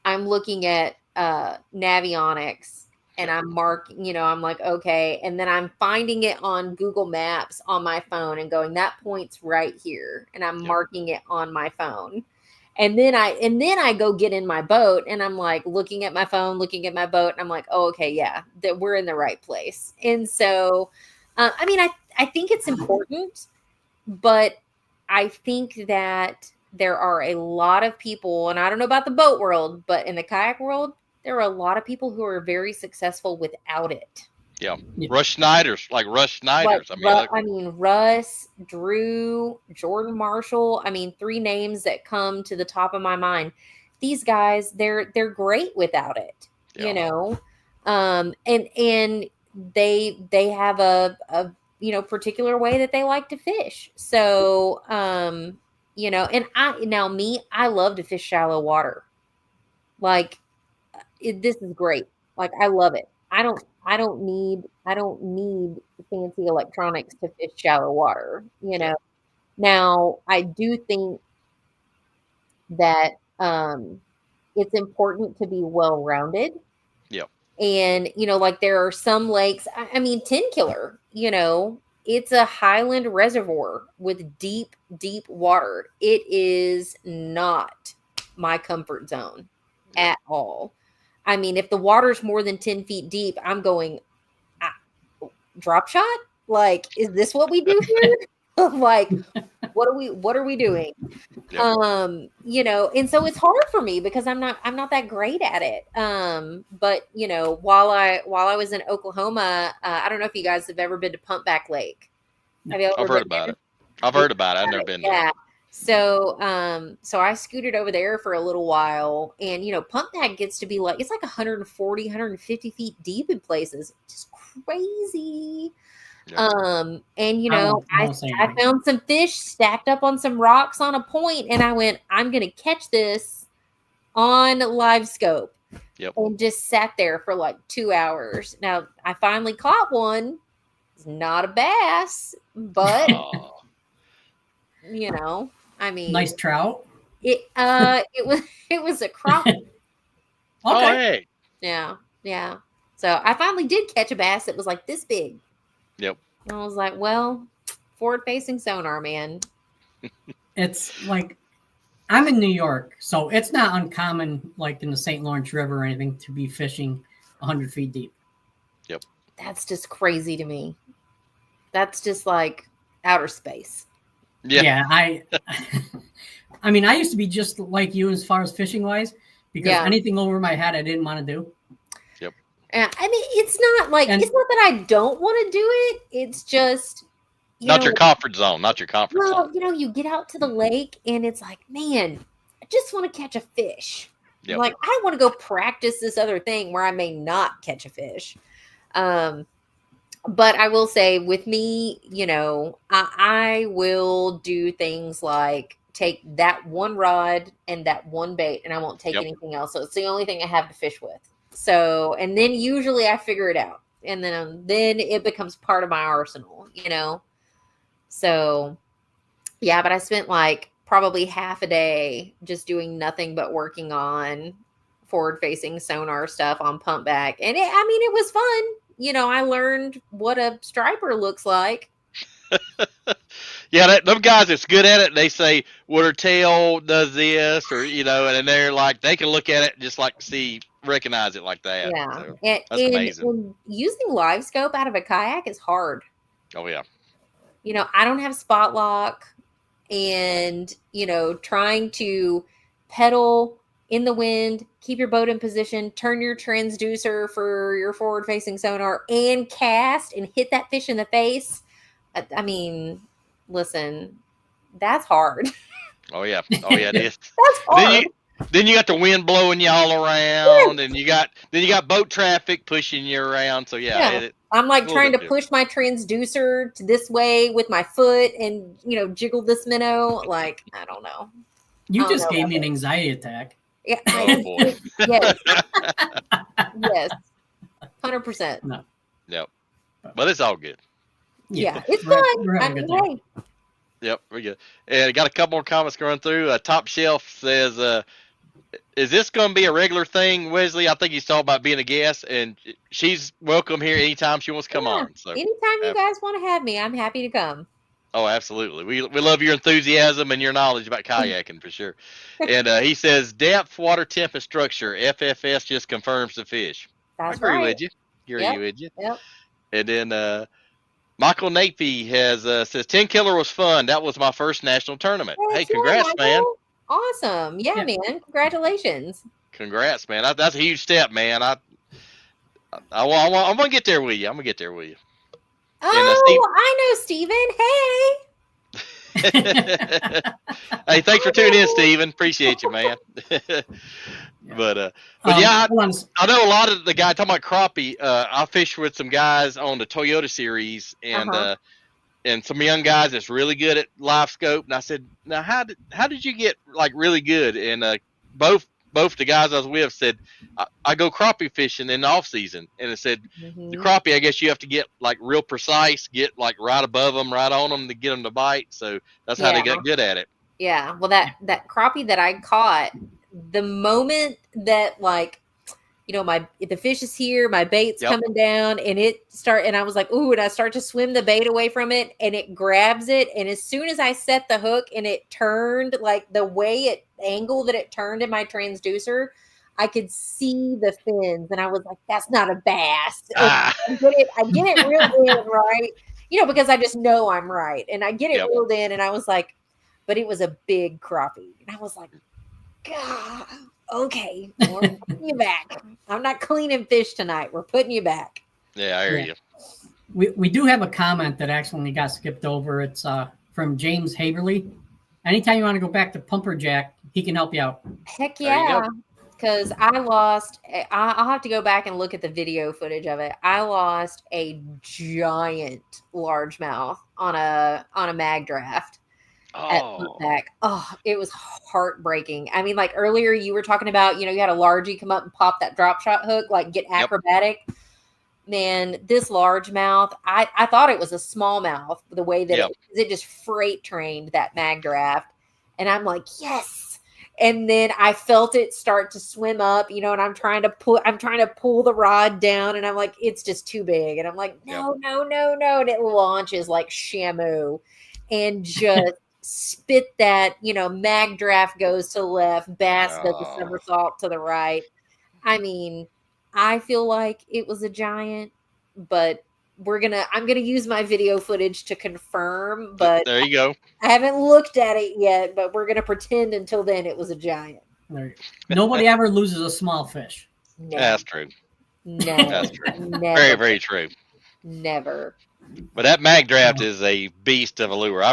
Speaker 3: I'm looking at Navionics and I'm marking, I'm like, okay. And then I'm finding it on Google Maps on my phone and going, that point's right here. And I'm marking it on my phone. And then I go get in my boat and I'm like looking at my phone, looking at my boat. And I'm like, oh, okay, yeah, that we're in the right place. And so, I mean, I think it's important, but I think that there are a lot of people, and I don't know about the boat world, but in the kayak world, there are a lot of people who are very successful without it.
Speaker 2: Yeah. Russ Snyder's.
Speaker 3: Russ, Drew, Jordan Marshall. I mean, 3 names that come to the top of my mind. These guys, they're great without it, and they have a particular way that they like to fish. So, and I love to fish shallow water. Like, this is great. Like, I love it. I don't need fancy electronics to fish shallow water, Now, I do think that it's important to be well-rounded.
Speaker 2: Yep.
Speaker 3: And, like, there are some lakes, I mean, Tenkiller, it's a highland reservoir with deep, deep water. It is not my comfort zone at all. I mean, if the water's more than 10 feet deep, I'm going, drop shot? Like, is this what we do here? Like, what are we doing? Yep. And so it's hard for me because I'm not that great at it. But while I was in Oklahoma, I don't know if you guys have ever been to Pumpback Lake. Have you ever
Speaker 2: I've heard about it. I've heard about it. I've never been there.
Speaker 3: So I scooted over there for a little while, and Pumpback gets to be like, it's like 140, 150 feet deep in places, just crazy. Yeah. And I found some fish stacked up on some rocks on a point, and I went, I'm gonna catch this on live scope.
Speaker 2: Yep.
Speaker 3: And just sat there for like 2 hours. Now I finally caught one. It's not a bass, but I mean,
Speaker 4: nice trout.
Speaker 3: It was a crappie.
Speaker 2: Okay. Oh, hey.
Speaker 3: Yeah. So I finally did catch a bass that was like this big.
Speaker 2: Yep.
Speaker 3: And I was like, well, forward-facing sonar, man.
Speaker 4: It's like, I'm in New York, so it's not uncommon, like in the St. Lawrence River or anything, to be fishing 100 feet deep.
Speaker 2: Yep.
Speaker 3: That's just crazy to me. That's just like outer space.
Speaker 4: Yeah. I mean, I used to be just like you as far as fishing wise, because anything over my head I didn't want to do.
Speaker 2: Yep.
Speaker 3: I mean, it's not that I don't want to do it. It's just
Speaker 2: not your comfort zone.
Speaker 3: Well, you get out to the lake and it's like, man, I just want to catch a fish. Yep. Like, I don't want to go practice this other thing where I may not catch a fish. But I will say with me, I will do things like take that one rod and that one bait, and I won't take anything else. So it's the only thing I have to fish with. So, and then usually I figure it out, and then it becomes part of my arsenal, So, yeah, but I spent like probably half a day just doing nothing but working on forward-facing sonar stuff on Pumpback, and it was fun. I learned what a striper looks like.
Speaker 2: Yeah, them guys that's good at it, they say water tail does this, or and they're like, they can look at it and just like recognize it like that.
Speaker 3: Yeah,
Speaker 2: so that's amazing.
Speaker 3: And using live scope out of a kayak is hard.
Speaker 2: Oh yeah.
Speaker 3: I don't have spot lock. and, trying to pedal in the wind, keep your boat in position, turn your transducer for your forward facing sonar, and cast and hit that fish in the face. I mean, listen, that's hard.
Speaker 2: Oh yeah, it is.
Speaker 3: That's hard.
Speaker 2: Then you got the wind blowing you all around, and you got boat traffic pushing you around. So yeah.
Speaker 3: I'm like trying to push my transducer to this way with my foot and, jiggle this minnow. Like, I don't know.
Speaker 4: You just gave me an anxiety attack.
Speaker 3: Yeah.
Speaker 2: Oh boy.
Speaker 3: Yes. Yes. 100%.
Speaker 4: No.
Speaker 2: Yep. But it's all good.
Speaker 3: Yeah. It's fun.
Speaker 2: Yep, we're good. And I got a couple more comments going through. Top Shelf says, is this going to be a regular thing, Wesley? I think he's talking about being a guest, and she's welcome here anytime she wants to come on. So
Speaker 3: anytime you guys want to have me, I'm happy to come.
Speaker 2: Oh, absolutely. We love your enthusiasm and your knowledge about kayaking for sure. And he says, depth, water temp, and structure. FFS just confirms the fish.
Speaker 3: That's
Speaker 2: I agree
Speaker 3: right.
Speaker 2: with you. Agree with you.
Speaker 3: Yep.
Speaker 2: And then Michael Napey has says 10 killer was fun. That was my first national tournament. Hey, congrats, man.
Speaker 3: Awesome. Yeah, man. Congratulations.
Speaker 2: Congrats, man. That's a huge step, man. I'm gonna get there with you.
Speaker 3: Oh, I know Steven. Hey.
Speaker 2: Hey, thanks for tuning in, Steven. Appreciate you, man. But yeah, I know a lot of the guys talking about crappie. I fished with some guys on the Toyota series, and and some young guys that's really good at live scope. And I said, now how did you get like really good? And both the guys I was with said, I go crappie fishing in the off season, and it said the crappie, I guess you have to get like real precise, get like right above them, right on them to get them to bite. So that's how they got good at it.
Speaker 3: Yeah. Well, that crappie that I caught, the moment that like, the fish is here, my bait's coming down, and I was like, ooh, and I start to swim the bait away from it, and it grabs it. And as soon as I set the hook and it turned, like the way it angled that it turned in my transducer, I could see the fins, and I was like, that's not a bass. I get it reeled in, right? Because I just know I'm right. And I get it reeled in, and I was like, but it was a big crappie. And I was like, God, okay, we're putting you back. I'm not cleaning fish tonight. We're putting you back.
Speaker 2: Yeah, I hear you.
Speaker 4: We do have a comment that accidentally got skipped over. It's from James Haverly. Anytime you want to go back to Pumper Jack, he can help you out.
Speaker 3: Heck yeah. Because I'll have to go back and look at the video footage of it. I lost a giant largemouth on a mag draft. At Pumpback. Oh, it was heartbreaking. I mean, like earlier you were talking about, you had a largie come up and pop that drop shot hook, like get acrobatic. Man, this largemouth, I thought it was a smallmouth the way that it just freight trained that mag draft. And I'm like, yes. And then I felt it start to swim up, and I'm trying to pull the rod down, and I'm like, it's just too big. And I'm like, no. And it launches like Shamu and just spit that, mag draft goes to the left, bass does the somersault to the right. I mean, I feel like it was a giant, but I'm gonna use my video footage to confirm, but
Speaker 2: there you go.
Speaker 3: I haven't looked at it yet, but we're gonna pretend until then it was a giant.
Speaker 4: Nobody ever loses a small fish.
Speaker 3: No.
Speaker 2: That's true.
Speaker 3: No.
Speaker 2: That's true.
Speaker 3: Never.
Speaker 2: Very, very true.
Speaker 3: Never.
Speaker 2: But that mag draft is a beast of a lure.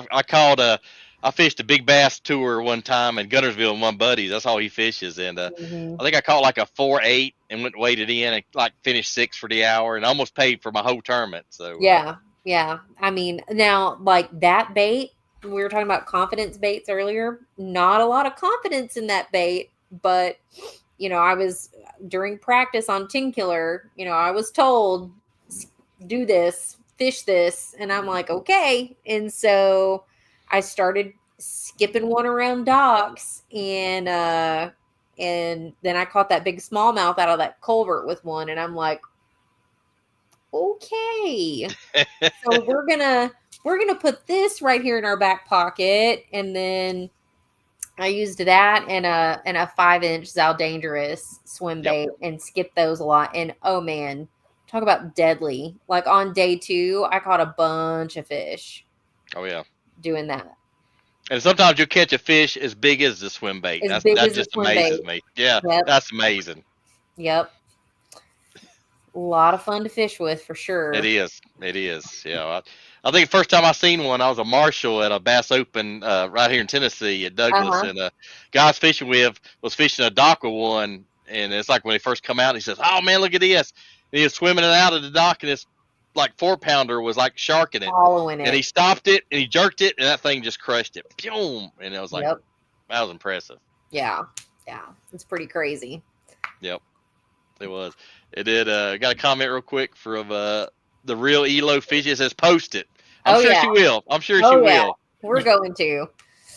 Speaker 2: I fished a big bass tour one time in Guntersville with one buddy. That's all he fishes. And I think I caught like a 4.8 and went and waded in and like finished 6 for the hour and almost paid for my whole tournament. So
Speaker 3: yeah. I mean, now like that bait, we were talking about confidence baits earlier. Not a lot of confidence in that bait, but I was during practice on 10 killer. I was told do this, fish this, and I'm like, okay. And so I started skipping one around docks, and then I caught that big smallmouth out of that culvert with one, and I'm like, okay. So we're gonna put this right here in our back pocket, and then I used that and a 5-inch Zal Dangerous swim bait and skipped those a lot. And oh man, talk about deadly! Like on day 2, I caught a bunch of fish.
Speaker 2: Oh yeah.
Speaker 3: Doing that.
Speaker 2: And sometimes you'll catch a fish as big as the swim bait. That just amazes me. Yeah,
Speaker 3: yep.
Speaker 2: That's amazing.
Speaker 3: Yep. A lot of fun to fish with, for sure.
Speaker 2: It is. Yeah, I think the first time I seen one, I was a marshal at a Bass Open right here in Tennessee at Douglas, and guy I was fishing with was fishing a dock with one, and it's like when he first come out, he says, "Oh man, look at this!" And he was swimming it out of the dock, and this like 4-pounder was like sharking it,
Speaker 3: following it,
Speaker 2: and he stopped it and he jerked it, and that thing just crushed it. Boom! And it was like, that was impressive.
Speaker 3: Yeah, it's pretty crazy.
Speaker 2: Yep, it was. It did. Got a comment real quick from the real Elo Fish. It says, "Post it." I'm sure she will. She will.
Speaker 3: We're going to.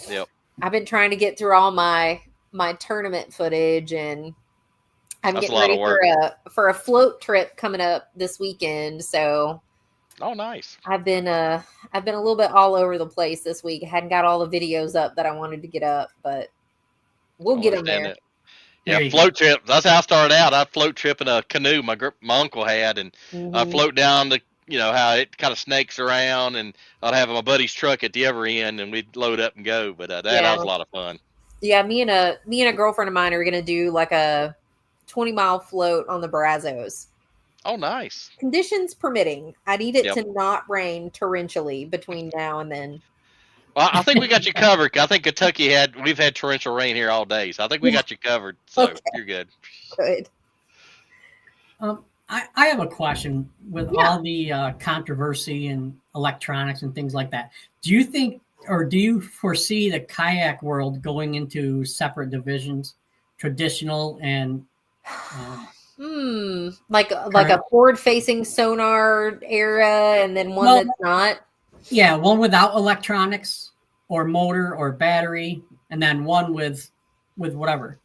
Speaker 2: Yep.
Speaker 3: I've been trying to get through all my tournament footage, and I'm getting ready for a float trip coming up this weekend. So.
Speaker 2: Oh, nice.
Speaker 3: I've been a little bit all over the place this week. I hadn't got all the videos up that I wanted to get up, but we'll get them there.
Speaker 2: Yeah, float trip. That's how I started out. I float trip in a canoe my uncle had, and I float down the, how it kind of snakes around, and I'd have my buddy's truck at the other end, and we'd load up and go. But that was a lot of fun. Yeah,
Speaker 3: me and a girlfriend of mine are gonna do like a 20-mile float on the Brazos.
Speaker 2: Oh, nice.
Speaker 3: Conditions permitting. I need it to not rain torrentially between now and then.
Speaker 2: Well, I think we got you covered. I think Kentucky we've had torrential rain here all day, so I think we got you covered. So you're good.
Speaker 3: Good.
Speaker 4: I have a question with all the controversy and electronics and things like that. Do you think, or do you foresee the kayak world going into separate divisions, traditional and
Speaker 3: like a forward-facing sonar era, and then one that's not?
Speaker 4: Yeah, one without electronics or motor or battery, and then one with whatever.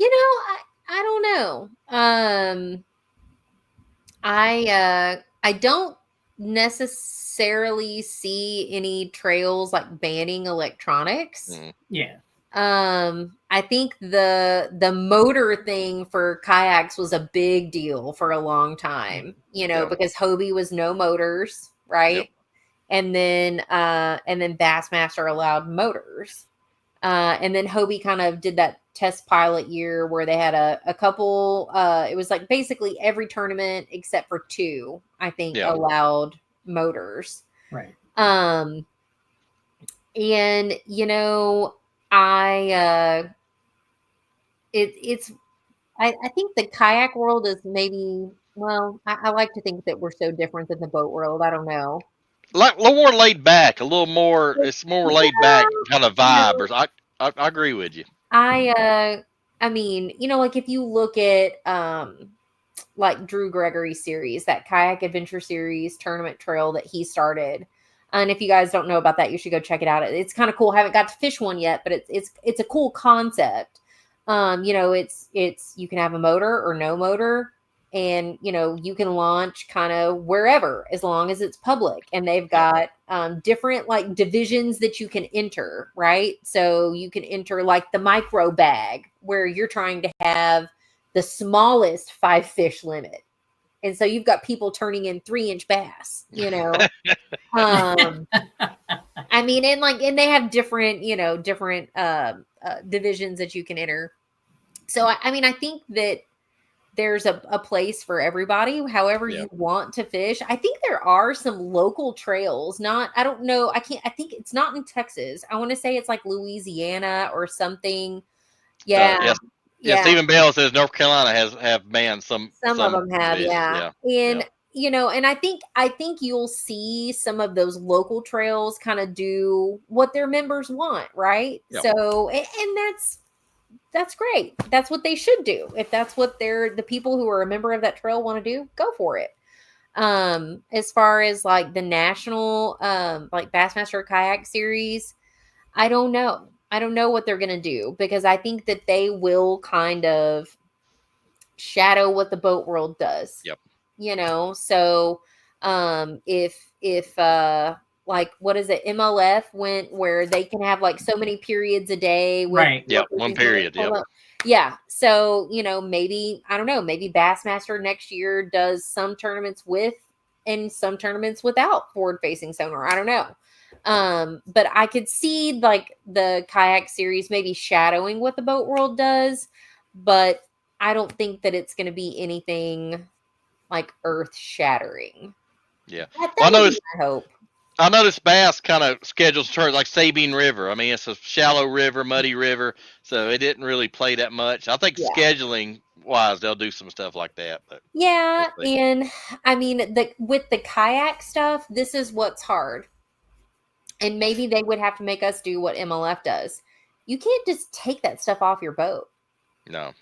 Speaker 3: I don't know. I don't necessarily see any trails like banning electronics.
Speaker 4: Yeah.
Speaker 3: I think the motor thing for kayaks was a big deal for a long time, because Hobie was no motors, right? Yep. And then Bassmaster allowed motors. And then Hobie kind of did that test pilot year where they had a couple, it was like basically every tournament except for 2, I think, allowed motors.
Speaker 4: Right.
Speaker 3: And, I think the kayak world is maybe, I like to think that we're so different than the boat world. I don't know.
Speaker 2: Like a little more laid back, it's more laid back kind of vibe. I agree with you.
Speaker 3: I mean, like if you look at like Drew Gregory's series, that kayak adventure series tournament trail that he started. And if you guys don't know about that, you should go check it out. It's kind of cool. I haven't got to fish one yet, but it's a cool concept. It's you can have a motor or no motor, and you can launch kind of wherever as long as it's public. And they've got different like divisions that you can enter, right? So you can enter like the micro bag where you're trying to have the smallest 5 fish limit. And so you've got people turning in 3-inch bass, I mean, and they have different divisions that you can enter. So, I mean, I think that there's a place for everybody, however you want to fish. I think there are some local trails. I don't know. I think it's not in Texas. I want to say it's like Louisiana or something. Yeah.
Speaker 2: Yeah, Stephen Bell says North Carolina have banned some
Speaker 3: of them have, and and I think you'll see some of those local trails kind of do what their members want, right? Yep. So, and that's great. That's what they should do. If that's what the people who are a member of that trail want to do, go for it. As far as like the national like Bassmaster Kayak Series, I don't know. I don't know what they're going to do, because I think that they will kind of shadow what the boat world does.
Speaker 2: Yep.
Speaker 3: So if like, what is it? MLF went where they can have like so many periods a day.
Speaker 4: Right.
Speaker 2: Yeah. One period. Yep.
Speaker 3: Yeah. So, maybe, I don't know, maybe Bassmaster next year does some tournaments with and some tournaments without forward facing sonar. I don't know. But I could see like the kayak series maybe shadowing what the boat world does, but I don't think that it's going to be anything like earth shattering.
Speaker 2: Yeah.
Speaker 3: That
Speaker 2: Well,
Speaker 3: would be my hope.
Speaker 2: I noticed bass kind of schedules turns like Sabine River. I mean, it's a shallow river, muddy river, so it didn't really play that much. I think
Speaker 3: Yeah.
Speaker 2: scheduling wise, they'll do some stuff like that. But
Speaker 3: Yeah,
Speaker 2: we'll see.
Speaker 3: and I mean with the kayak stuff, this is what's hard. And maybe they would have to make us do what MLF does. You can't just take that stuff off your boat.
Speaker 2: No.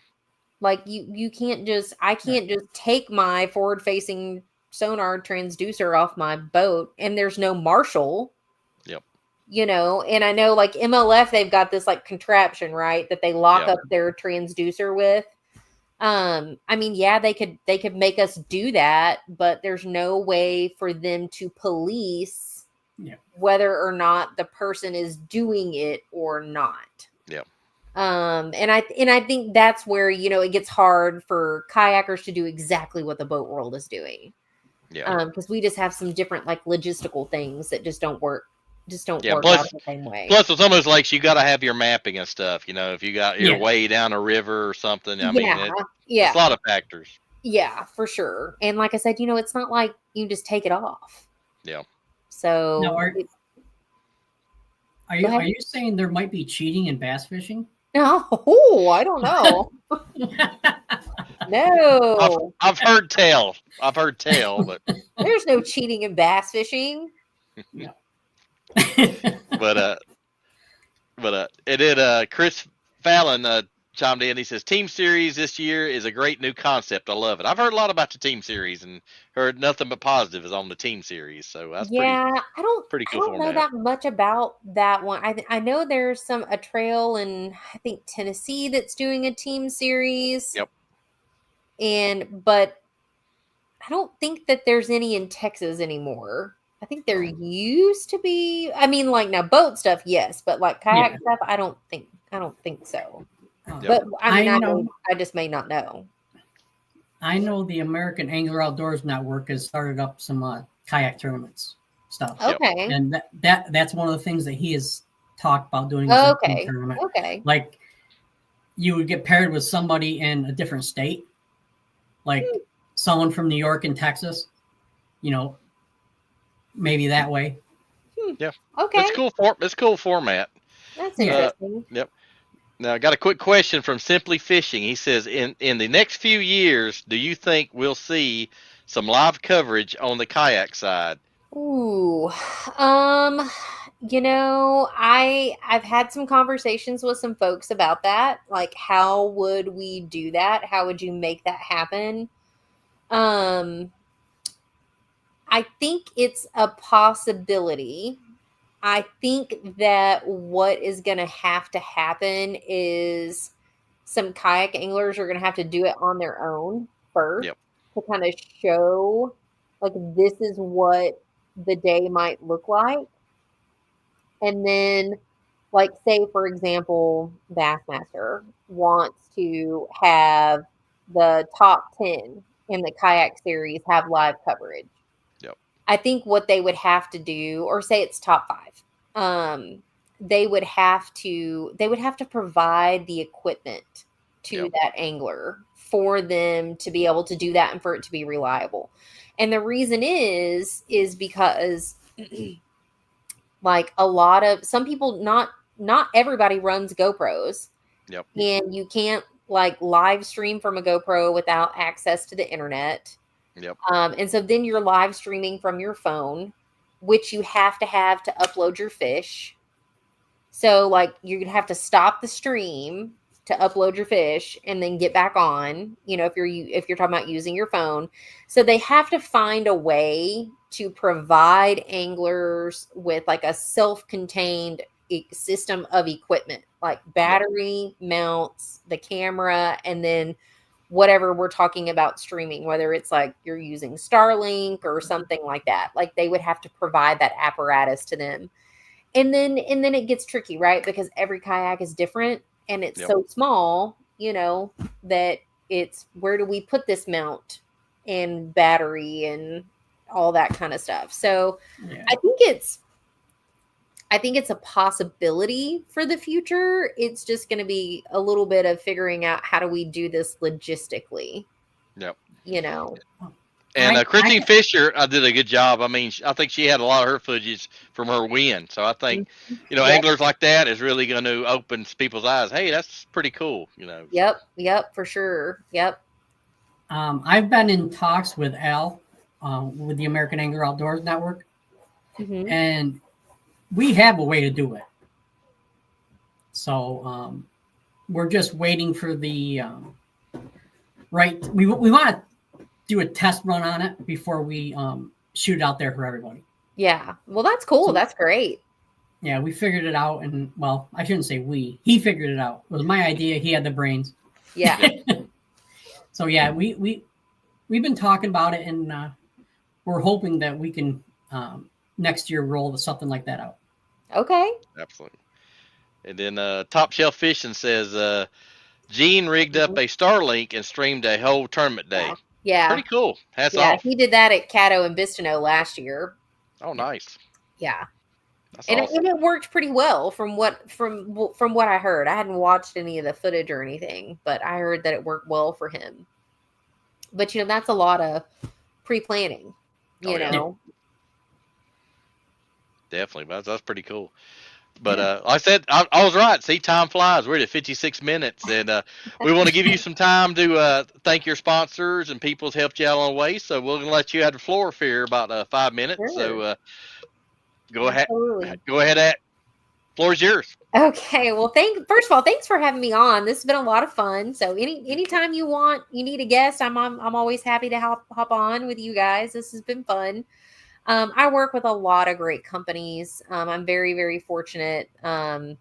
Speaker 3: Like you can't just I can't just take my forward facing sonar transducer off my boat and there's no Marshall.
Speaker 2: Yep.
Speaker 3: You know, and I know like MLF they've got this like contraption, right, that they lock
Speaker 2: Yeah.
Speaker 3: up their transducer with. I mean, yeah, they could make us do that, but there's no way for them to police whether or not the person is doing it or not.
Speaker 2: Yeah.
Speaker 3: And I think that's where, you know, it gets hard for kayakers to do exactly what the boat world is doing.
Speaker 2: Yeah.
Speaker 3: Because we just have some different like logistical things that just don't work
Speaker 2: Yeah,
Speaker 3: work out the same way.
Speaker 2: Plus, with some of those lakes, you got to have your mapping and stuff. You know, if you got your way down a river or something, I mean, it's a lot of factors.
Speaker 3: Yeah, for sure. And like I said, you know, it's not like you just take it off.
Speaker 2: Yeah.
Speaker 3: So,
Speaker 4: now, are you saying there might be cheating in bass fishing?
Speaker 3: No, I don't know. No,
Speaker 2: I've heard tell. But
Speaker 3: there's no cheating in bass fishing.
Speaker 4: Yeah.
Speaker 2: but it did. Chris Fallon chimed in. He says, "Team series this year is a great new concept. I love it. I've heard a lot about the team series and heard nothing but positive is on the team series. So that's pretty cool.
Speaker 3: I don't know that much about that one. I know there's a trail in I think Tennessee that's doing a team series.
Speaker 2: Yep.
Speaker 3: But I don't think that there's any in Texas anymore. I think there used to be. I mean, like now boat stuff, yes, but like kayak stuff, I don't think so.
Speaker 2: Yep.
Speaker 3: But I mean, I just may not know.
Speaker 4: I know the American Angler Outdoors Network has started up some kayak tournaments stuff.
Speaker 3: Okay,
Speaker 4: and that's one of the things that he has talked about doing.
Speaker 3: Okay,
Speaker 4: tournament.
Speaker 3: Okay,
Speaker 4: like you would get paired with somebody in a different state, like someone from New York and Texas. You know, maybe that way.
Speaker 2: Yeah.
Speaker 3: Okay.
Speaker 2: It's cool format.
Speaker 3: That's interesting.
Speaker 2: Yep. Now, I got a quick question from Simply Fishing. He says, in the next few years, do you think we'll see some live coverage on the kayak side?
Speaker 3: Ooh, you know, I've had some conversations with some folks about that. Like, how would we do that? How would you make that happen? I think it's a possibility. I think that what is going to have to happen is some kayak anglers are going to have to do it on their own first to kind of show, like, this is what the day might look like. And then, like, say, for example, Bassmaster wants to have the top 10 in the kayak series have live coverage. I think what they would have to do, or say it's top 5, they would have to provide the equipment to that angler for them to be able to do that and for it to be reliable. And the reason is because like some people, not everybody runs GoPros.
Speaker 2: Yep.
Speaker 3: And you can't like live stream from a GoPro without access to the internet.
Speaker 2: Yep.
Speaker 3: And so then you're live streaming from your phone, which you have to upload your fish. So like you'd have to stop the stream to upload your fish and then get back on, you know, if you're talking about using your phone. So they have to find a way to provide anglers with like a self-contained system of equipment, like battery mounts, the camera, and then whatever we're talking about streaming, whether it's like you're using Starlink or something like that. Like they would have to provide that apparatus to them. And then it gets tricky, right? Because every kayak is different and it's so small, you know, that it's where do we put this mount and battery and all that kind of stuff. So I think I think it's a possibility for the future. It's just going to be a little bit of figuring out how do we do this logistically.
Speaker 2: Yep.
Speaker 3: You know.
Speaker 2: And Christine Fisher did a good job. I mean, I think she had a lot of her footage from her win. So I think, anglers like that is really going to open people's eyes. Hey, that's pretty cool.
Speaker 3: Yep, for sure. Yep.
Speaker 4: I've been in talks with Al, with the American Angler Outdoors Network, and we have a way to do it. So we're just waiting for the right. We want to do a test run on it before we shoot it out there for everybody.
Speaker 3: Yeah. Well, that's cool. That's great.
Speaker 4: Yeah, we figured it out, and well, I shouldn't say we. He figured it out. It was my idea. He had the brains.
Speaker 3: Yeah.
Speaker 4: So yeah, we've been talking about it, and we're hoping that we can next year roll something like that out.
Speaker 3: Okay.
Speaker 2: Absolutely. And then Top Shelf Fishing says Gene rigged up a Starlink and streamed a whole tournament day.
Speaker 3: Yeah.
Speaker 2: Pretty cool. Hats off.
Speaker 3: He did that at Caddo and Bistineau last year.
Speaker 2: Oh, nice.
Speaker 3: Yeah.
Speaker 2: That's
Speaker 3: and
Speaker 2: awesome.
Speaker 3: it worked pretty well from what I heard. I hadn't watched any of the footage or anything, but I heard that it worked well for him. But that's a lot of pre-planning. You know.
Speaker 2: Definitely, that's pretty cool. But like I said, I was right. See, time flies. We're at 56 minutes, and we want to give you some time to thank your sponsors and people who's helped you out on the way. So we're going to let you have the floor for here about 5 minutes.
Speaker 3: Sure.
Speaker 2: So go ahead. Go ahead. Floor's yours.
Speaker 3: Okay. Well, first of all, thanks for having me on. This has been a lot of fun. So anytime you need a guest, I'm always happy to hop on with you guys. This has been fun. I work with a lot of great companies. I'm very, very fortunate. So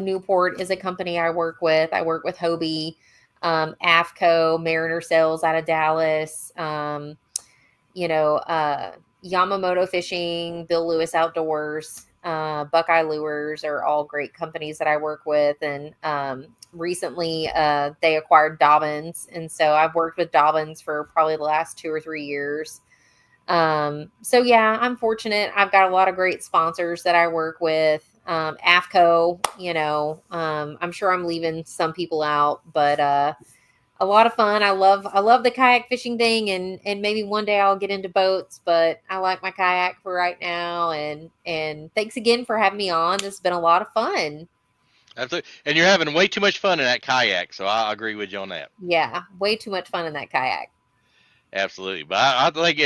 Speaker 3: Newport is a company I work with. I work with Hobie, AFCO, Mariner Sales out of Dallas, Yamamoto Fishing, Bill Lewis Outdoors, Buckeye Lures are all great companies that I work with. And recently they acquired Dobbins. And so I've worked with Dobbins for probably the last 2 or 3 years. So yeah, I'm fortunate. I've got a lot of great sponsors that I work with. AFCO, I'm sure I'm leaving some people out, but, a lot of fun. I love the kayak fishing thing, and maybe one day I'll get into boats, but I like my kayak for right now. And thanks again for having me on. This has been a lot of fun.
Speaker 2: Absolutely. And you're having way too much fun in that kayak. So I agree with you on that.
Speaker 3: Yeah. Way too much fun in that kayak.
Speaker 2: Absolutely, but I think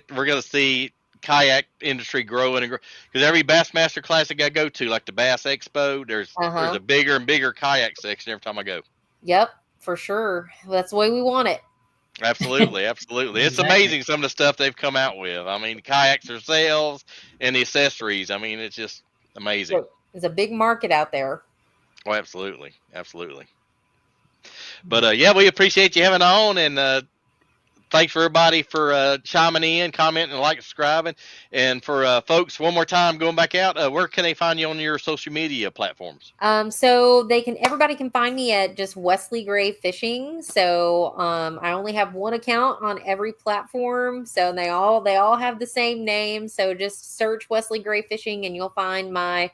Speaker 2: we're going to see kayak industry growing and grow, because every Bassmaster Classic I go to, like the Bass Expo, there's a bigger and bigger kayak section every time I go.
Speaker 3: Yep, for sure. Well, that's the way we want it.
Speaker 2: Absolutely. It's amazing some of the stuff they've come out with. I mean, the kayaks themselves and the accessories. I mean, it's just amazing.
Speaker 3: There's a big market out there.
Speaker 2: Oh, absolutely. But we appreciate you having on, and thanks for everybody for chiming in, commenting, and subscribing. And for folks, one more time, going back out, where can they find you on your social media platforms?
Speaker 3: So everybody can find me at just Weslie Gray Fishing. So I only have one account on every platform. So they all have the same name. So just search Weslie Gray Fishing and you'll find my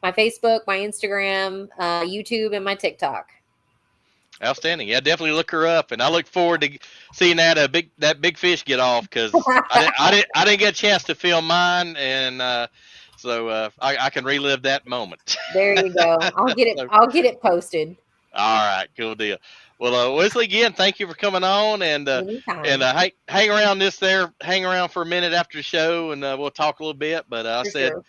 Speaker 3: Facebook, my Instagram, YouTube, and my TikTok.
Speaker 2: Outstanding. Yeah, definitely look her up, and I look forward to seeing that big fish get off, because I didn't get a chance to film mine, and so I can relive that moment.
Speaker 3: There you go. I'll get it posted.
Speaker 2: All right, cool deal. Well, Weslie, again, thank you for coming on, and hang around for a minute after the show, and we'll talk a little bit. But sure.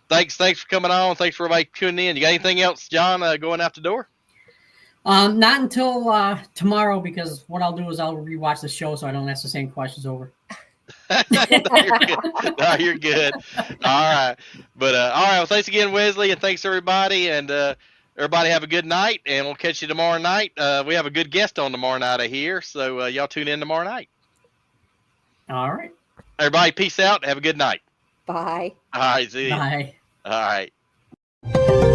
Speaker 2: Thanks for coming on. Thanks for everybody tuning in. You got anything else, John, going out the door?
Speaker 4: Not until tomorrow, because what I'll do is I'll rewatch the show so I don't ask the same questions over.
Speaker 2: No, you're good. All right. But all right. Well, thanks again, Weslie, and thanks everybody. And everybody have a good night, and we'll catch you tomorrow night. We have a good guest on tomorrow night, I hear. So y'all tune in tomorrow night.
Speaker 4: All right.
Speaker 2: Everybody, peace out. Have a good night.
Speaker 3: Bye.
Speaker 2: All right. See you.
Speaker 4: Bye.
Speaker 2: All right.